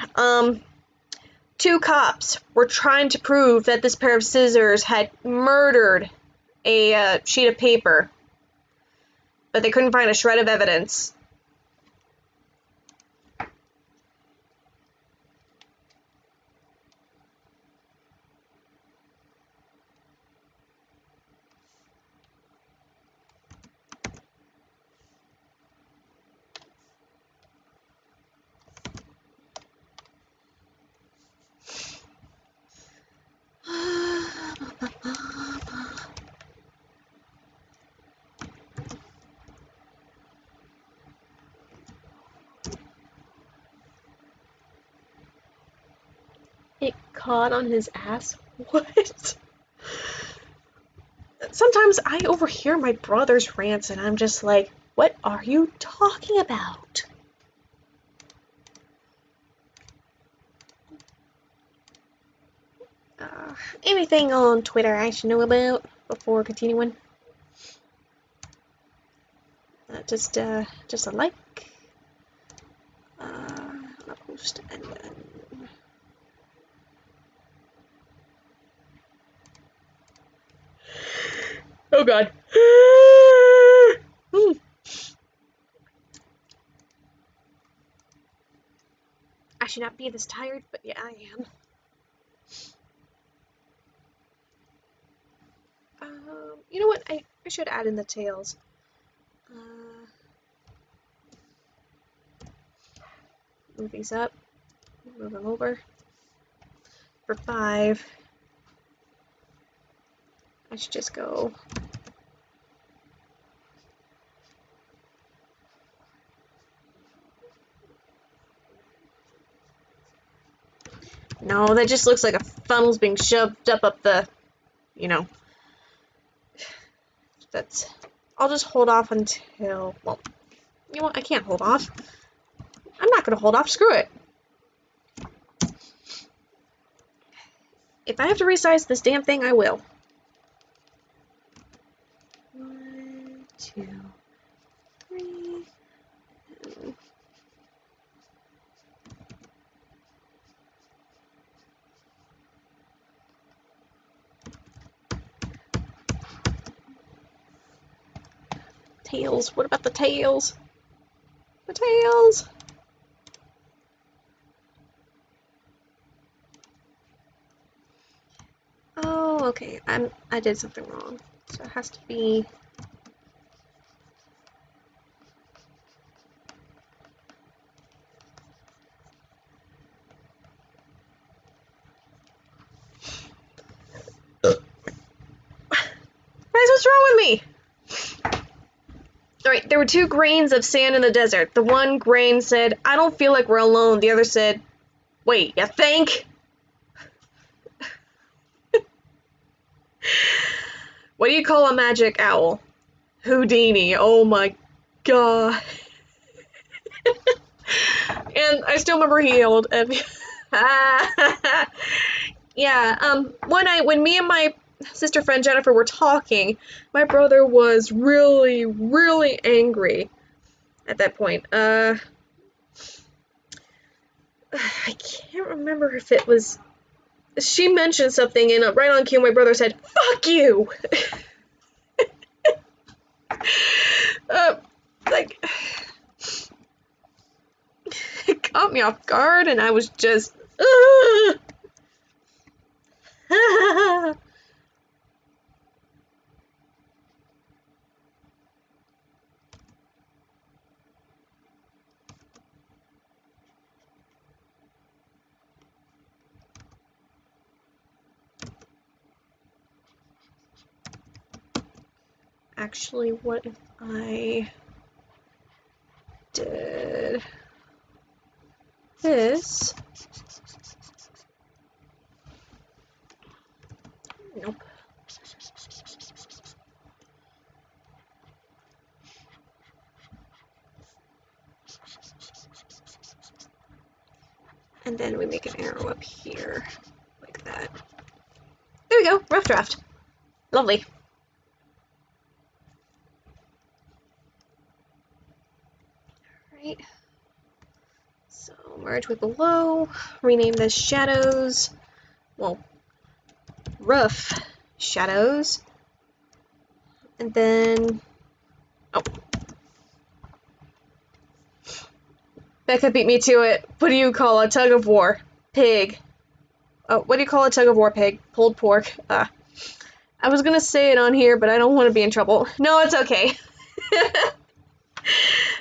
Two cops were trying to prove that this pair of scissors had murdered a sheet of paper, but they couldn't find a shred of evidence. It caught on his ass? What? Sometimes I overhear my brother's rants and I'm just like, what are you talking about? Anything on Twitter I should know about before continuing? Just a like, a post, and then oh god. I should not be this tired, but yeah, I am. You know what? I should add in the tails. Move these up. Move them over. For 5, I should just go. No, that just looks like a funnel's being shoved up the, you know. That's. I'll just hold off until. Well, you know what? I can't hold off. I'm not gonna hold off. Screw it. If I have to resize this damn thing, I will. 1, 2, 3. Tails. What about the tails? The tails. Oh, okay. I did something wrong. So it has to be. Guys, what's wrong with me? Alright, there were 2 grains of sand in the desert. The one grain said, I don't feel like we're alone. The other said, wait, you think? What do you call a magic owl? Houdini. Oh my god. And I still remember he yelled at me. Yeah, one night when me and my sister friend Jennifer were talking, my brother was really, really angry at that point. I can't remember if it was. She mentioned something, and right on cue, my brother said, "Fuck you!" Like, it caught me off guard, and I was just, Actually, what if I did this? Nope. And then we make an arrow up here, like that. There we go, rough draft. Lovely. Alright. So, merge with below, rename this shadows. Well, rough shadows. And then, oh. Becca beat me to it. What do you call a tug of war? Pig. Oh, what do you call a tug of war pig? Pulled pork. I was gonna say it on here, but I don't want to be in trouble. No, it's okay.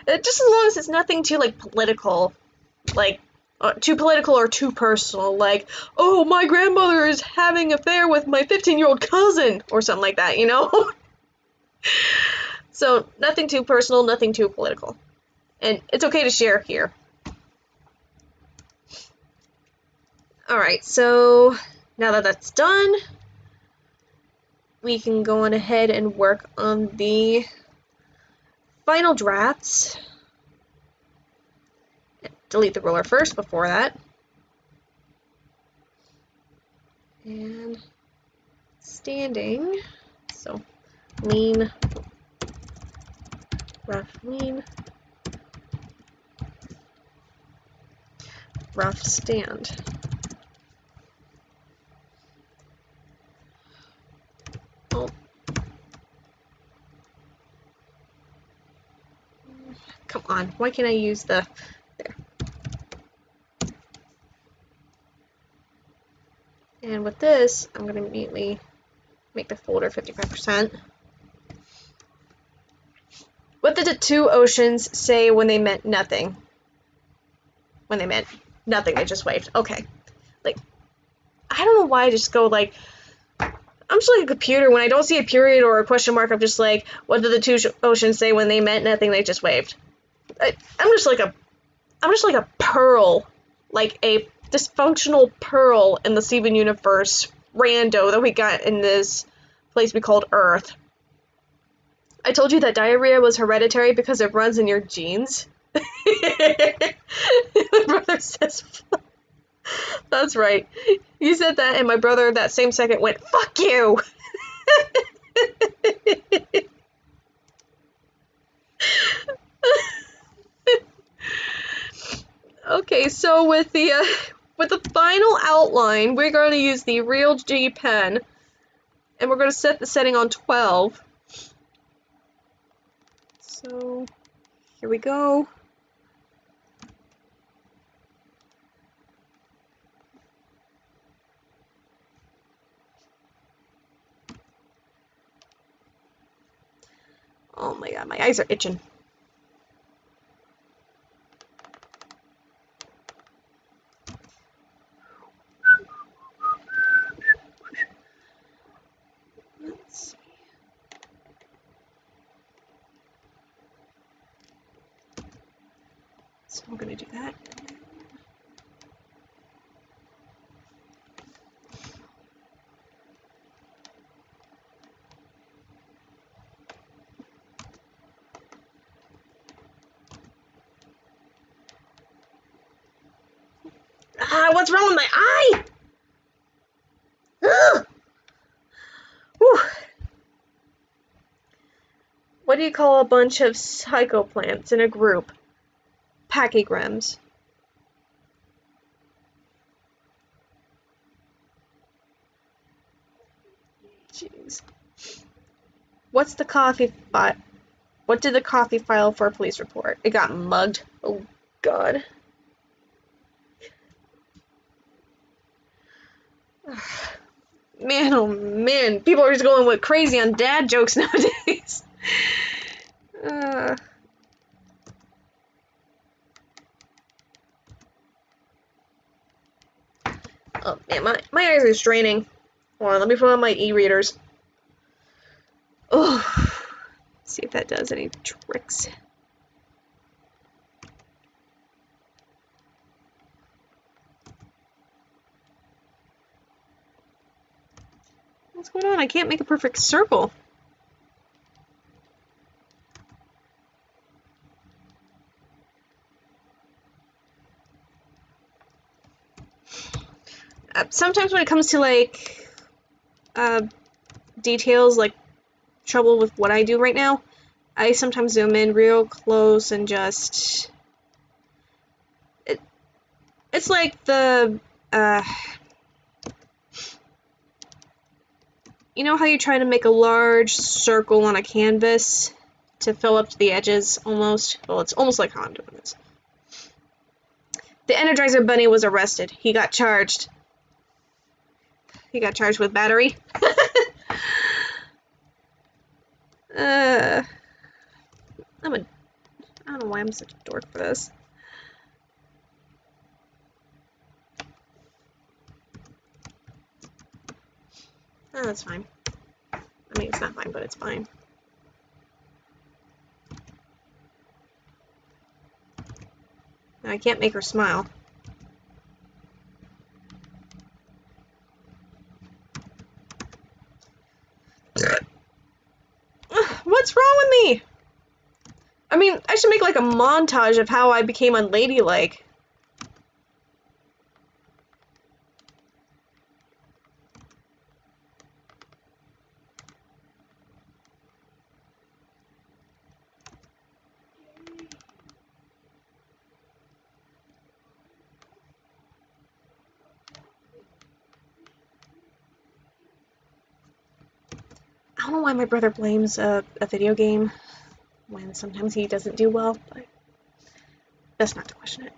Just as long as it's nothing too, like, political. Like, too political or too personal. Like, oh, my grandmother is having an affair with my 15-year-old cousin! Or something like that, you know? So, nothing too personal, nothing too political. And it's okay to share here. Alright, so now that that's done, we can go on ahead and work on the final drafts. Delete the ruler first before that. And standing, so lean, rough, lean, rough, stand. Oh. Come on, why can't I use the... There. And with this, I'm going to immediately make the folder 55%. What did the two oceans say when they meant nothing? When they meant nothing, they just waved. Okay. Like, I don't know why I just go like... I'm just like a computer. When I don't see a period or a question mark, I'm just like, what did the two oceans say when they meant nothing, they just waved? I'm just like a pearl. Like a dysfunctional pearl in the Steven universe rando that we got in this place we called Earth. I told you that diarrhea was hereditary because it runs in your genes. My brother says, that's right. You said that, and my brother that same second went, fuck you! Okay, so with the final outline, we're going to use the Real G pen, and we're going to set the setting on 12. So, here we go. Oh my god, my eyes are itching. Let's see. So I'm gonna do that. Ah, what's wrong with my eye? Ugh. Whew. What do you call a bunch of psychoplants in a group? Pachygrams. Jeez. What's the coffee file? What did the coffee file for a police report? It got mugged. Oh, God. Man, oh man. People are just going with crazy on dad jokes nowadays. Oh, man, my eyes are straining. Hold on, let me put on my e-readers. Oh, see if that does any tricks. What's going on? I can't make a perfect circle. Sometimes when it comes to, like, details, like, trouble with what I do right now, I sometimes zoom in real close and just... It's like the, you know how you try to make a large circle on a canvas to fill up to the edges, almost? Well, it's almost like how I'm doing this. The Energizer Bunny was arrested. He got charged. He got charged with battery. I don't know why I'm such a dork for this. Oh, that's fine. I mean, it's not fine, but it's fine. I can't make her smile. I mean, I should make like a montage of how I became unladylike. I don't know why my brother blames a video game when sometimes he doesn't do well, but that's not to question it.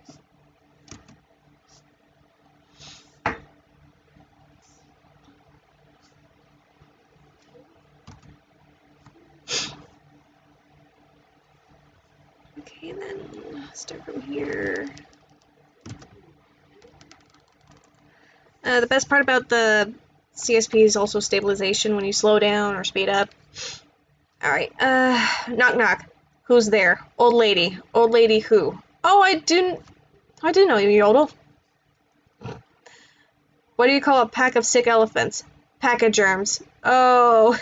Okay, and then start from here. The best part about the CSP is also stabilization when you slow down or speed up. Alright, knock knock. Who's there? Old lady. Old lady who? Oh, I didn't know you, Yodel. What do you call a pack of sick elephants? Pack of germs. Oh.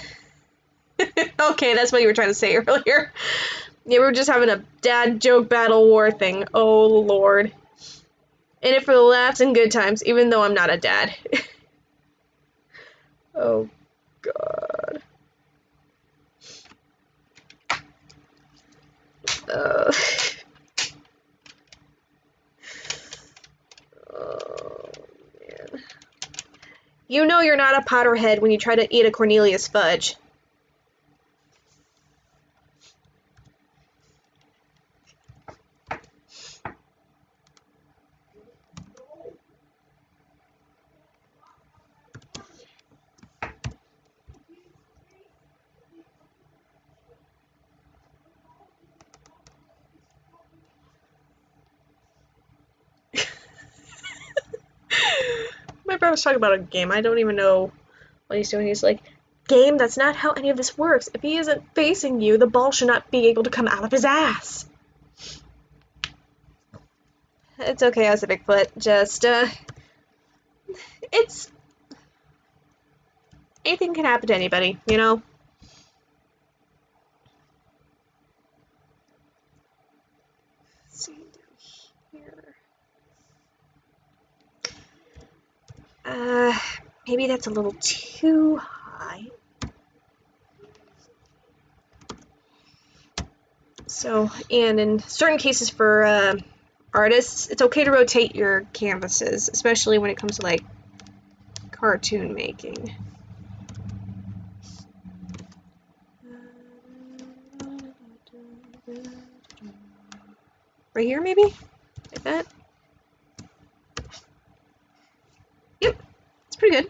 Okay, that's what you were trying to say earlier. Yeah, we were just having a dad joke battle war thing. Oh, Lord. In it for the laughs and good times, even though I'm not a dad. Oh, God. Oh, man. You know you're not a Potterhead when you try to eat a Cornelius fudge. My brother's talking about a game. I don't even know what he's doing. He's like, game, that's not how any of this works. If he isn't facing you, the ball should not be able to come out of his ass. It's okay, I was a Bigfoot. Just, it's... anything can happen to anybody, you know? Let's see down here. Maybe that's a little too high. So, and in certain cases for artists, it's okay to rotate your canvases, especially when it comes to, like, cartoon making. Right here, maybe? Like that? Yep, it's pretty good.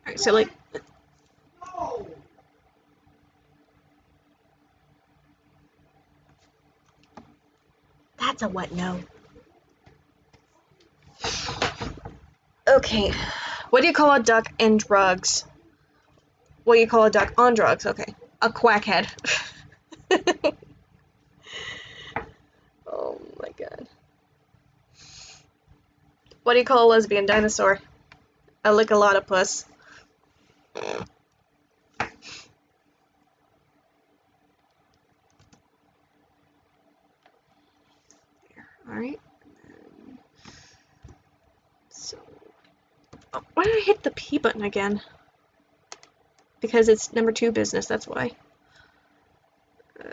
Alright, so, like, that's a what no. Okay, what do you call a duck in drugs? What do you call a duck on drugs? Okay, a quackhead. Oh my god. What do you call a lesbian dinosaur? A lickalotopus. Alright. So, oh, why did I hit the P button again? Because it's number 2 business, that's why.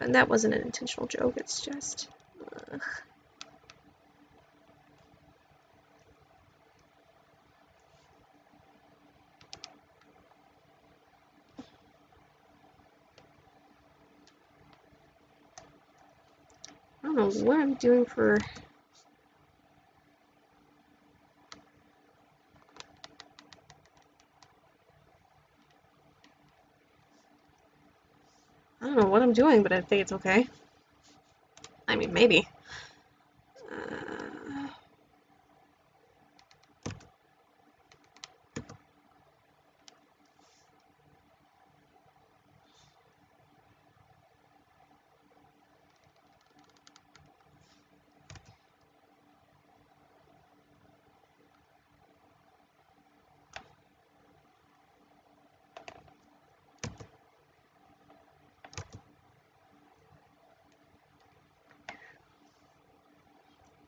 And that wasn't an intentional joke, it's just... I don't know what I'm doing for... I don't know what I'm doing, but I think it's okay. I mean, maybe.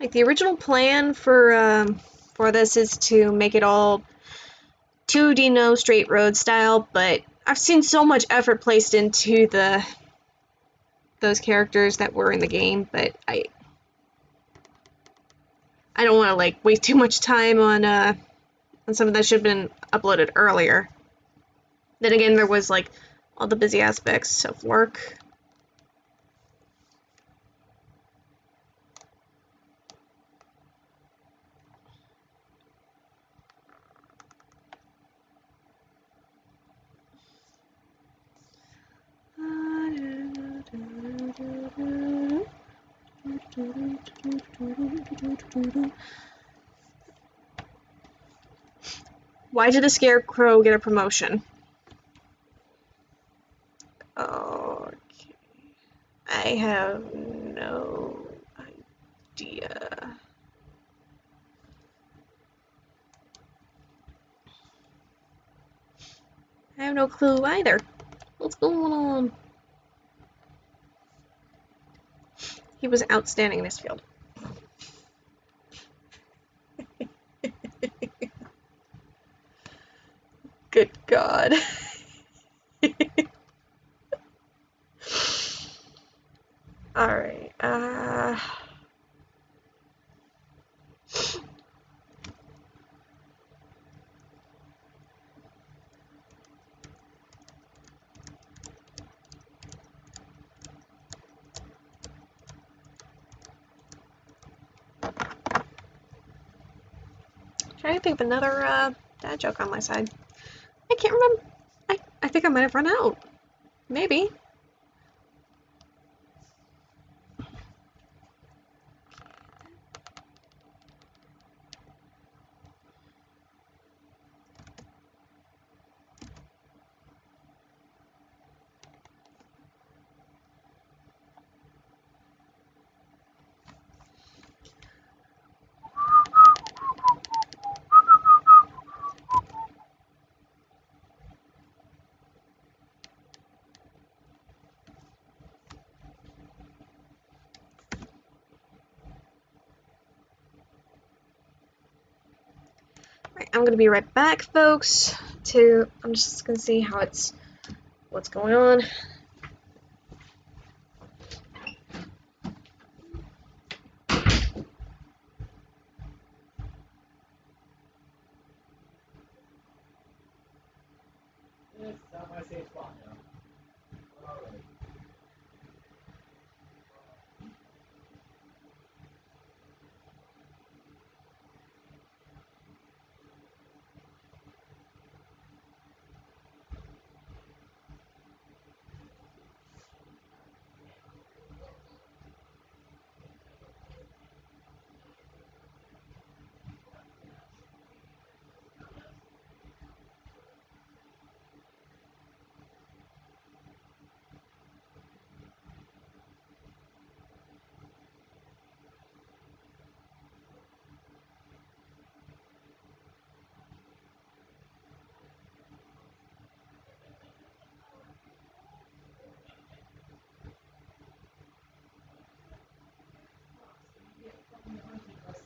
Like, the original plan for this is to make it all 2D no straight road style, but I've seen so much effort placed into those characters that were in the game, but I don't want to like waste too much time on something that should have been uploaded earlier. Then again, there was like all the busy aspects of work. Why did the Scarecrow get a promotion? Okay. I have no idea. I have no clue either. What's going on? He was outstanding in this field. Good God. Alright, trying to think of another, dad joke on my side. I can't remember. I think I might have run out. Maybe. Right, I'm gonna be right back, folks. I'm just gonna see what's going on. It's not my safe spot now. Alright.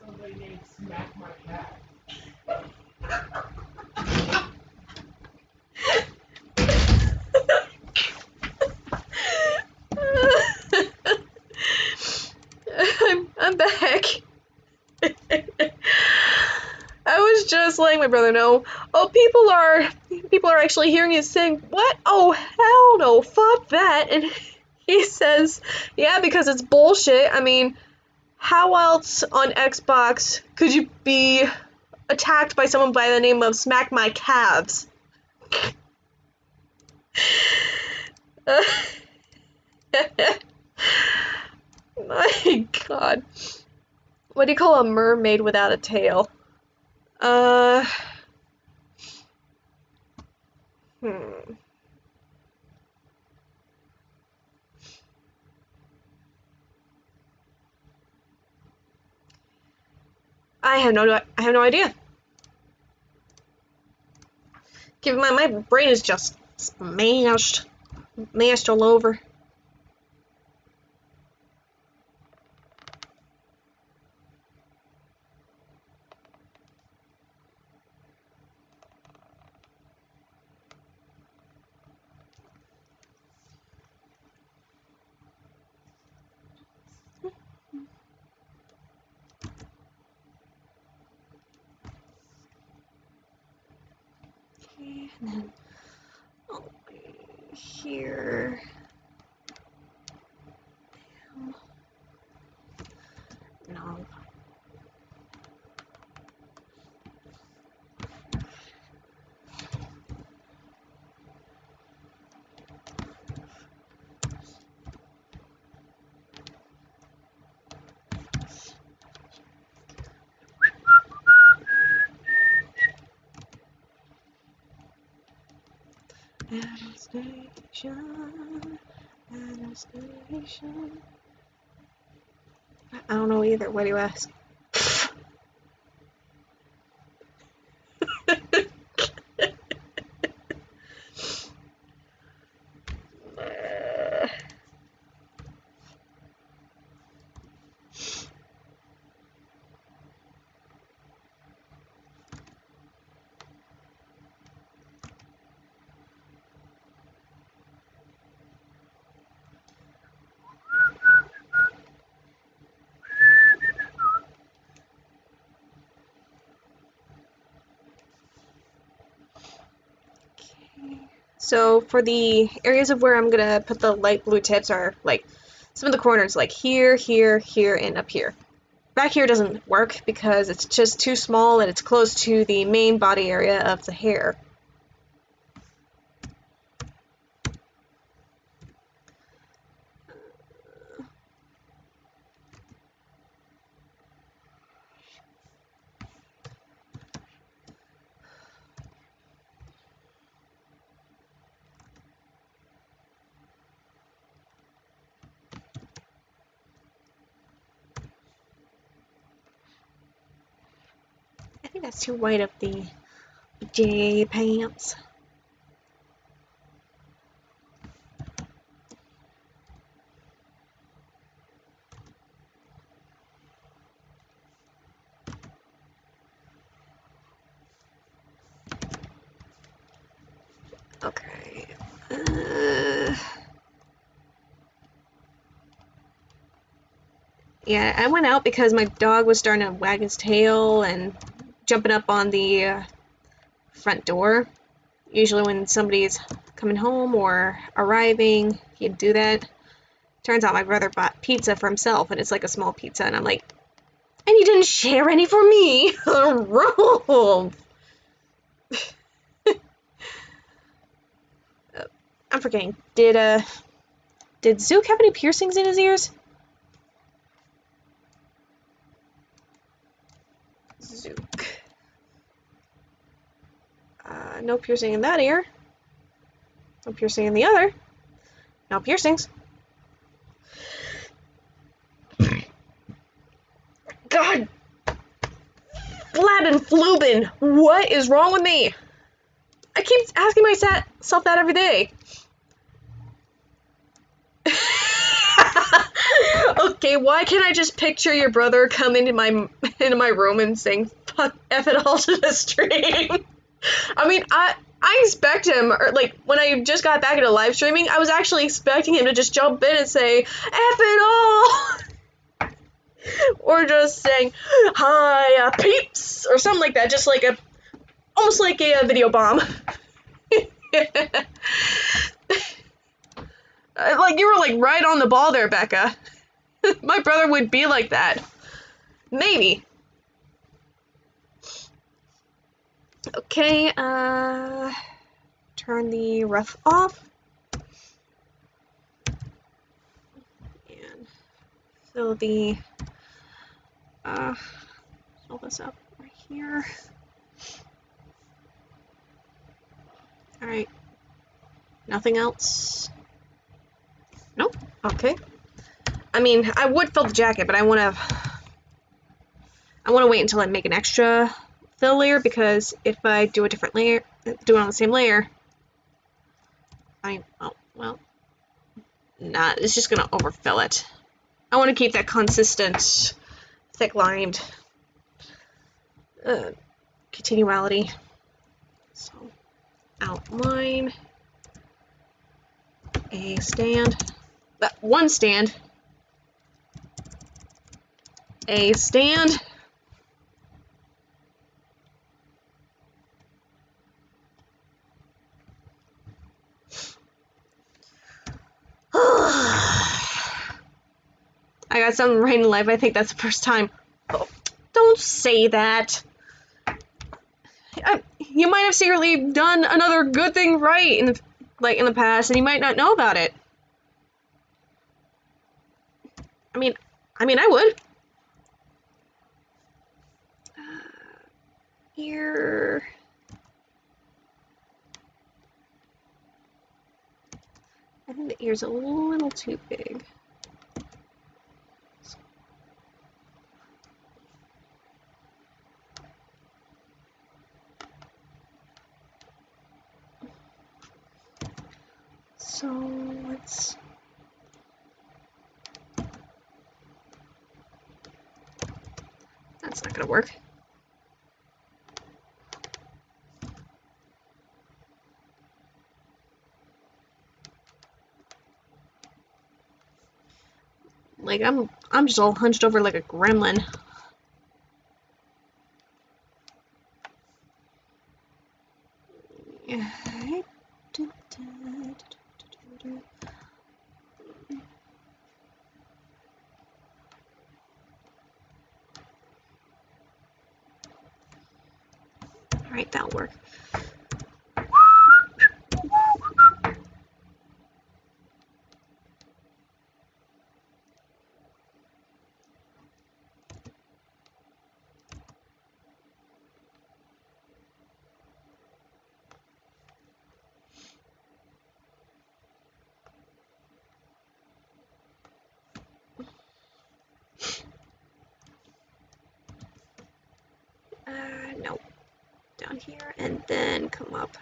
Somebody named Smack My Cat. I'm back. I was just letting my brother know. Oh, people are actually hearing you sing. What? Oh, hell no! Fuck that! And he says, yeah, because it's bullshit. I mean, how else on Xbox could you be attacked by someone by the name of Smack My Calves? My God. What do you call a mermaid without a tail? Hmm. I have no idea. Keep in mind, my brain is just mashed all over. Okay, and then I'll be here. No. Anesthesia. I don't know either. Why do you ask? So for the areas of where I'm gonna put the light blue tips are like some of the corners, like here, here, here, and up here. Back here doesn't work because it's just too small and it's close to the main body area of the hair. I think that's too white of the J pants. Okay. Yeah, I went out because my dog was starting to wag his tail and jumping up on the front door. Usually when somebody's coming home or arriving, he'd do that. Turns out my brother bought pizza for himself, and it's like a small pizza, and I'm like, and you didn't share any for me! Rolf! I'm forgetting. Did Zook have any piercings in his ears? Zook. No piercing in that ear. No piercing in the other. No piercings. God! Flabin' Flubin! What is wrong with me? I keep asking myself that every day. Okay, why can't I just picture your brother come into my room and saying "fuck F it all" to the stream? I mean, I expect him, or like when I just got back into live streaming, I was actually expecting him to just jump in and say "F it all," or just saying "Hi, peeps" or something like that, just like almost like a video bomb. Like you were like right on the ball there, Becca. My brother would be like that. Maybe. Okay, turn the ref off. fill the fill this up right here. All right. Nothing else. Nope. Okay. I mean, I would fill the jacket, but I want to wait until I make an extra fill layer, because if I do a different layer, do it on the same layer, oh, well, nah, it's just gonna overfill it. I want to keep that consistent, thick-lined continuality. So, outline, a stand, one stand, a stand, I got something right in life. I think that's the first time. Oh, don't say that. You might have secretly done another good thing right in the past, and you might not know about it. I mean, I would. Here. I think the ear's a little too big. So let's. That's not gonna work. Like I'm just all hunched over like a gremlin. Alright, that'll work. No. Down here, and then come up.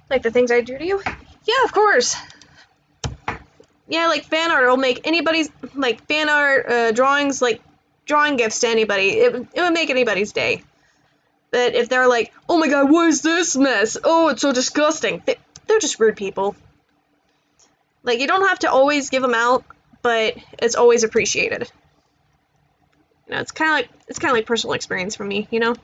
Like the things I do to you? Yeah, of course. Yeah, like fan art will make anybody's, like fan art drawings, like drawing gifts to anybody. It would make anybody's day. But if they're like, oh my god, what is this mess? Oh, it's so disgusting. They're just rude people. Like, you don't have to always give them out, but it's always appreciated. You know, it's kind of like personal experience for me, you know?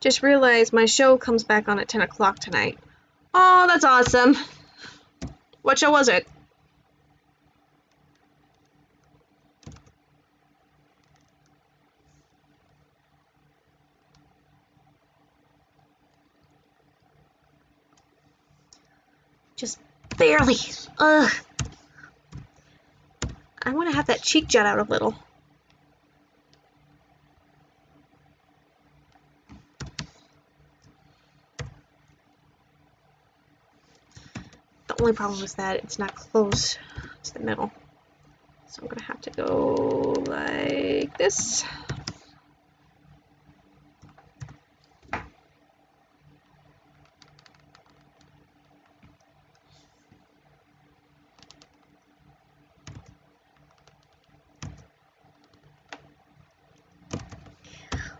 Just realized my show comes back on at 10 o'clock tonight. Oh, that's awesome. What show was it? Just barely. Ugh. I want to have that cheek jut out a little. The only problem is that it's not close to the middle. So I'm gonna have to go like this.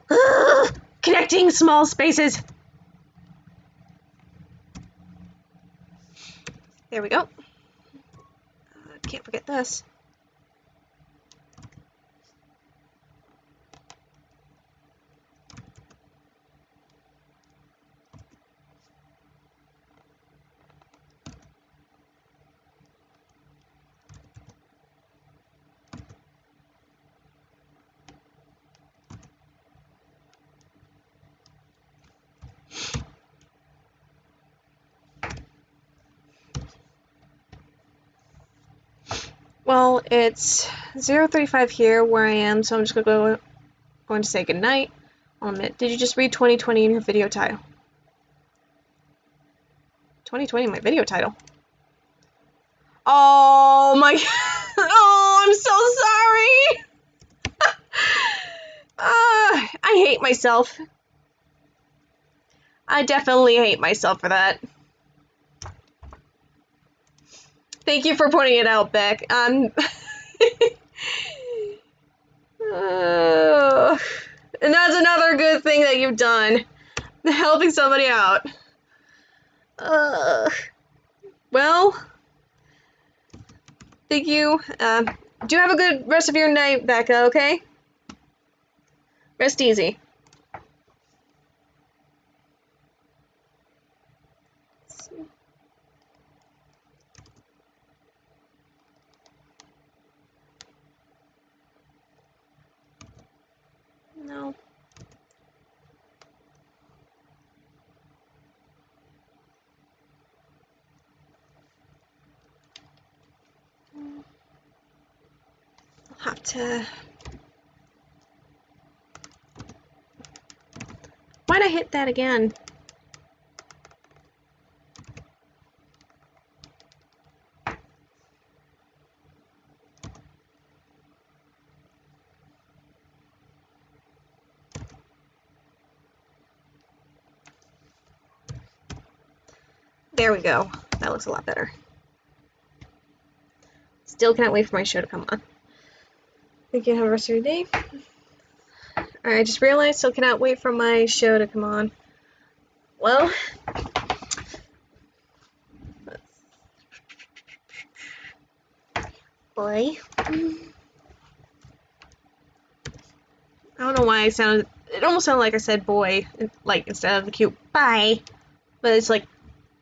Ugh, connecting small spaces. There we go. Can't forget this. Well, it's 0:35 here where I am, so I'm just going to say goodnight. Hold on a minute. Did you just read 2020 in your video title? 2020 in my video title. Oh my oh, I'm so sorry. I hate myself. I definitely hate myself for that. Thank you for pointing it out, Beck. And that's another good thing that you've done. Helping somebody out. Well, thank you. Do have a good rest of your night, Becca, okay? Rest easy. No. I'll have to... Why'd I hit that again? There we go. That looks a lot better. Still can't wait for my show to come on. Thank you. Have a rest of your day. Alright, I just realized still cannot wait for my show to come on. Well, boy. I don't know why I sounded. It almost sounded like I said boy, like instead of the cute bye. But it's like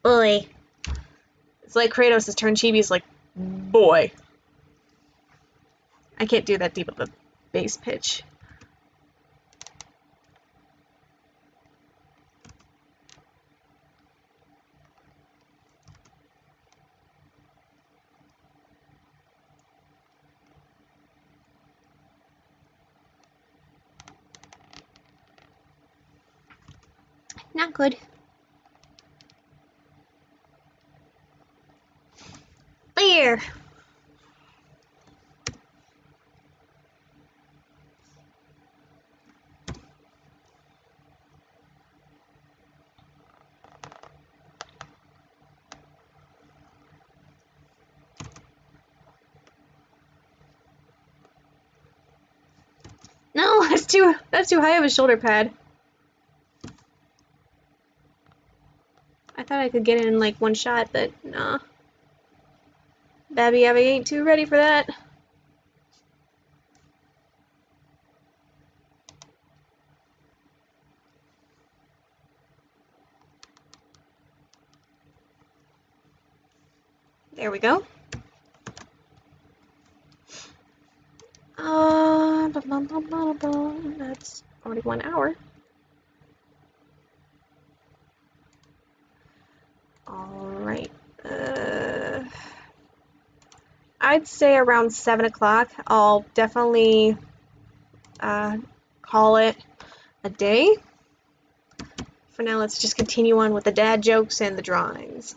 boy. It's like Kratos has turned Chibi's like boy. I can't do that deep of a bass pitch. Not good. There. No, that's too high of a shoulder pad. I thought I could get it in like one shot, but nah. Babby Abby ain't too ready for that. There we go. That's already 1 hour. Alright. I'd say around 7 o'clock, I'll definitely call it a day. For now, let's just continue on with the dad jokes and the drawings.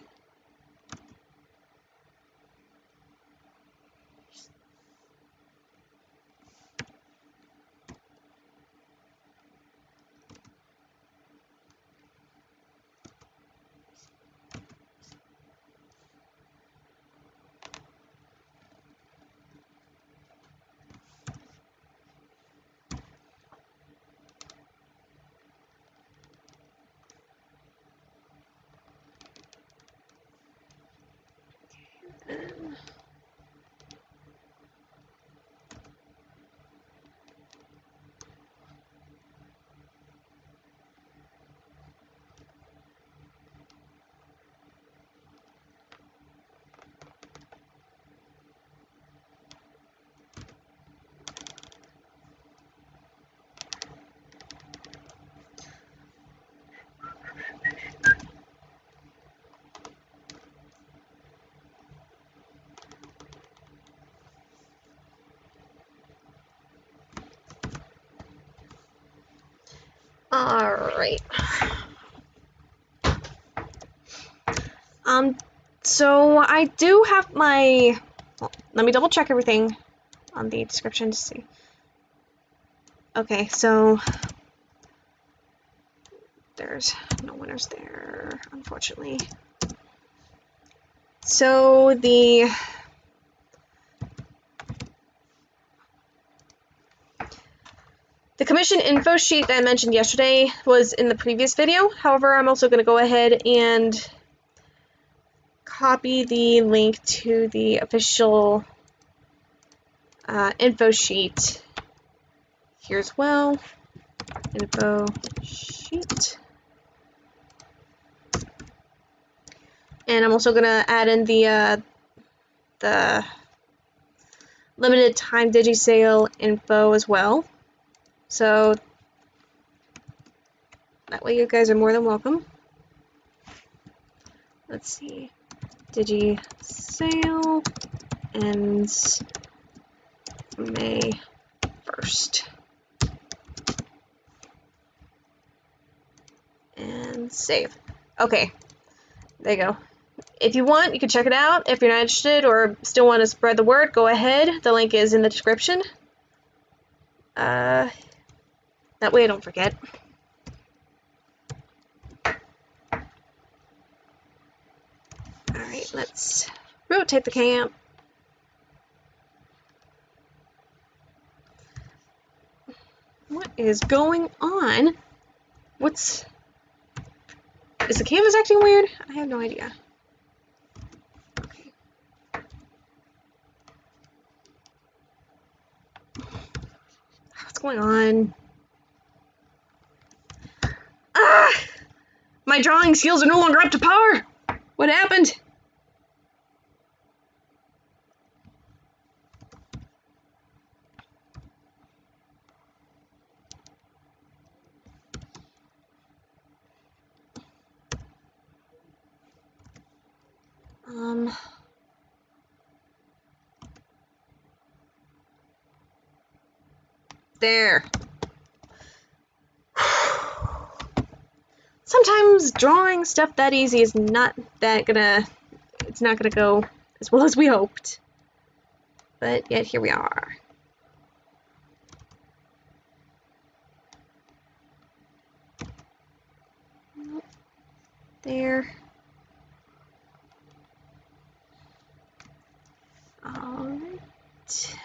Alright. So I do have my, well, let me double check everything on the description to see. Okay, so there's no winners there, unfortunately. So the commission info sheet that I mentioned yesterday was in the previous video. However, I'm also going to go ahead and copy the link to the official info sheet here as well. Info sheet. And I'm also going to add in the limited time digi-sale info as well. So that way you guys are more than welcome. Let's see. Digi-sale ends May 1st. And save. Okay. There you go. If you want, you can check it out. If you're not interested or still want to spread the word, go ahead. The link is in the description. That way I don't forget. Alright, let's rotate the cam. What is going on? Is the canvas acting weird? I have no idea. Okay. What's going on? Ah! My drawing skills are no longer up to par! What happened? There. Sometimes drawing stuff that easy is not it's not gonna go as well as we hoped. But yet here we are. There. Alright.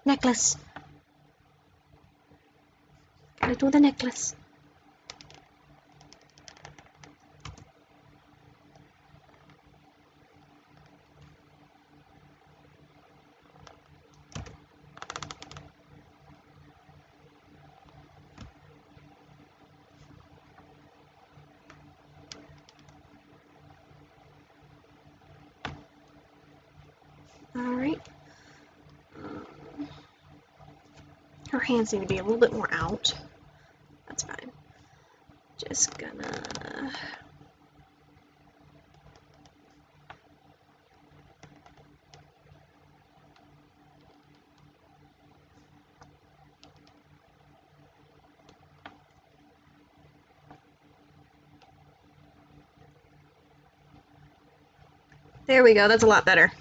Necklace. Gotta do the necklace. Alright. Her hands need to be a little bit more out. That's fine. Just gonna... There we go, that's a lot better.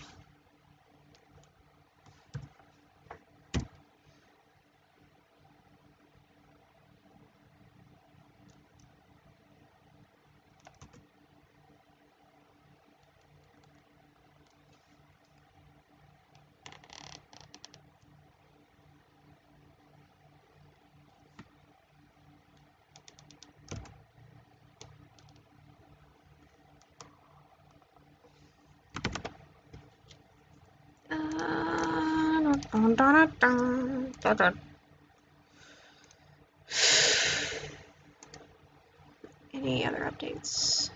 Any other updates?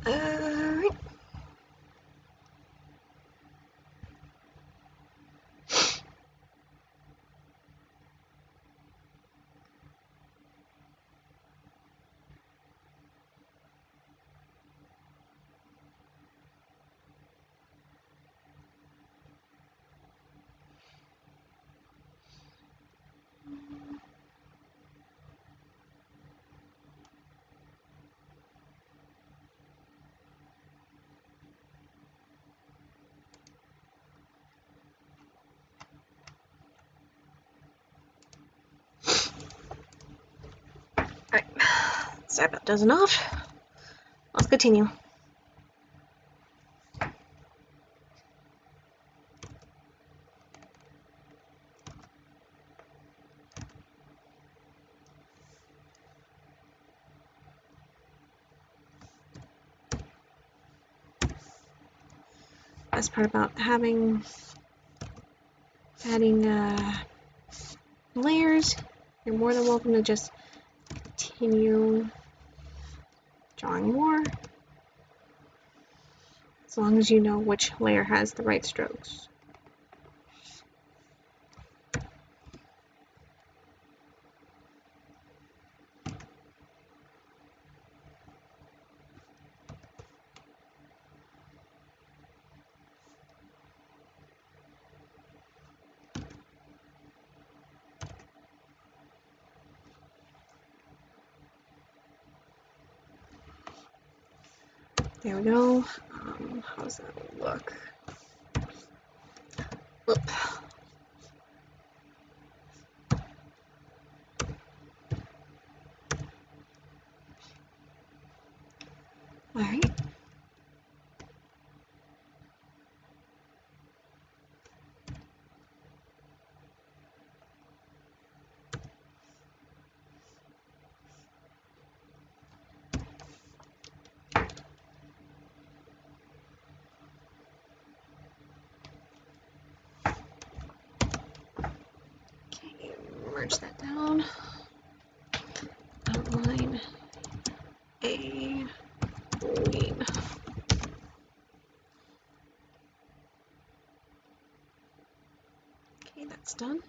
Alright. Alright, so that does enough. Let's continue. Best part about adding layers, you're more than welcome to just continue drawing more, as long as you know which layer has the right strokes. There we go. How does that look? Whoop. Alright. Okay, merge that down. Outline a queen. Okay, that's done.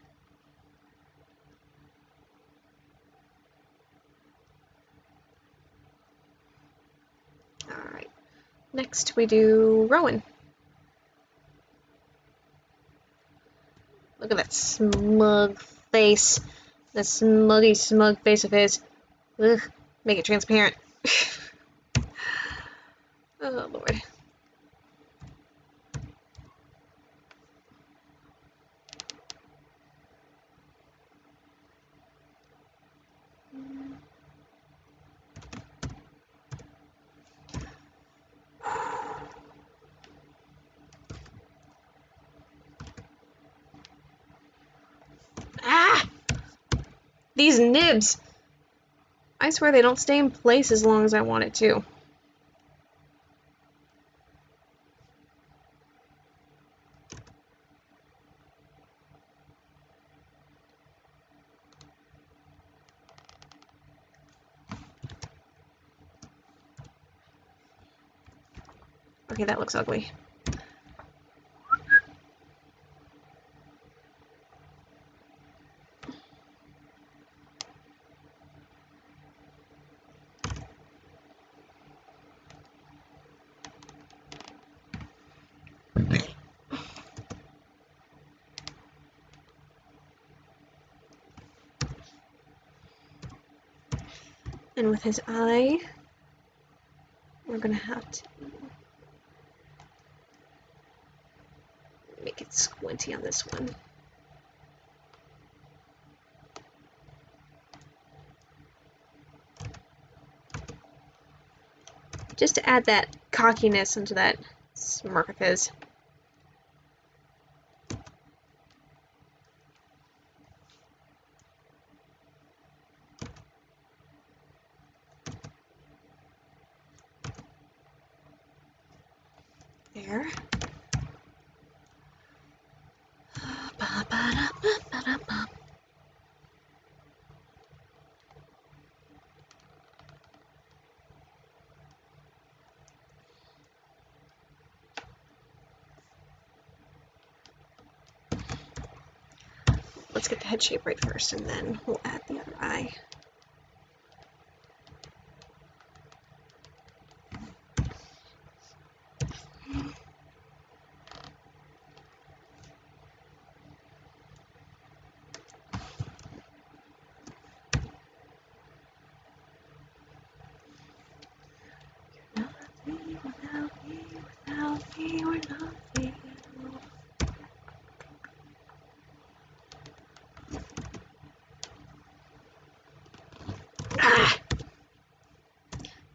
Alright, next we do Rowan. Look at that smug face. The smug face of his. Ugh, make it transparent. Oh, Lord. These nibs! I swear they don't stay in place as long as I want it to. Okay, that looks ugly. And with his eye, we're gonna have to make it squinty on this one. Just to add that cockiness into that smirk of his. There. Let's get the head shape right first, and then we'll add the other eye.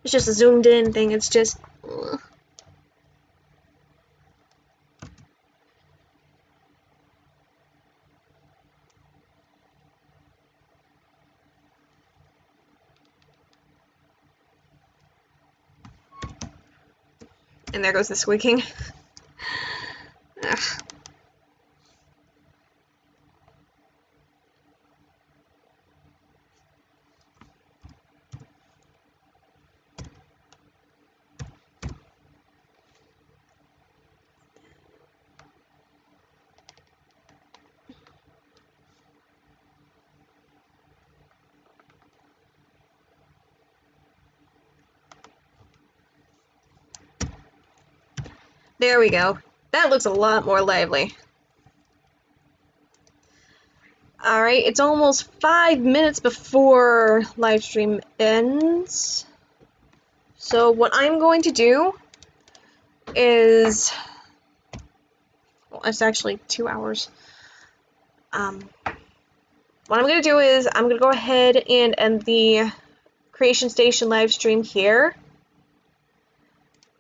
It's just a zoomed in thing, it's just... ugh. And there goes the squeaking. Ugh. There we go. That looks a lot more lively. Alright, it's almost 5 minutes before live stream ends. So what I'm going to do is... well, it's actually 2 hours. What I'm going to do is I'm going to go ahead and end the Creation Station live stream here.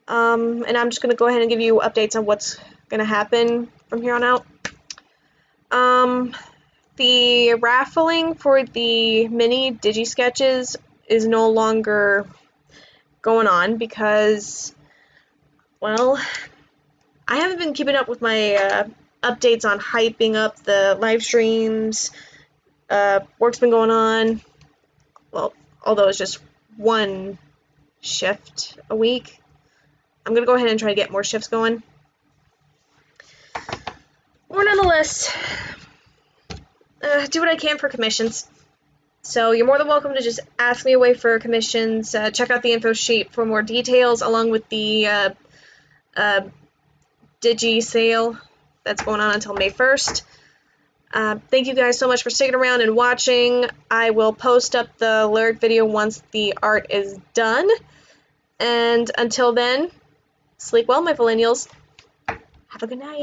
And I'm just going to go ahead and give you updates on what's going to happen from here on out. The raffling for the mini digi-sketches is no longer going on because, well, I haven't been keeping up with my updates on hyping up the live streams. Work's been going on, well, although it's just one shift a week. I'm going to go ahead and try to get more shifts going. Or nonetheless, do what I can for commissions. So you're more than welcome to just ask me away for commissions. Check out the info sheet for more details, along with the Digi sale that's going on until May 1st. Thank you guys so much for sticking around and watching. I will post up the lyric video once the art is done. And until then, sleep well, my millennials. Have a good night.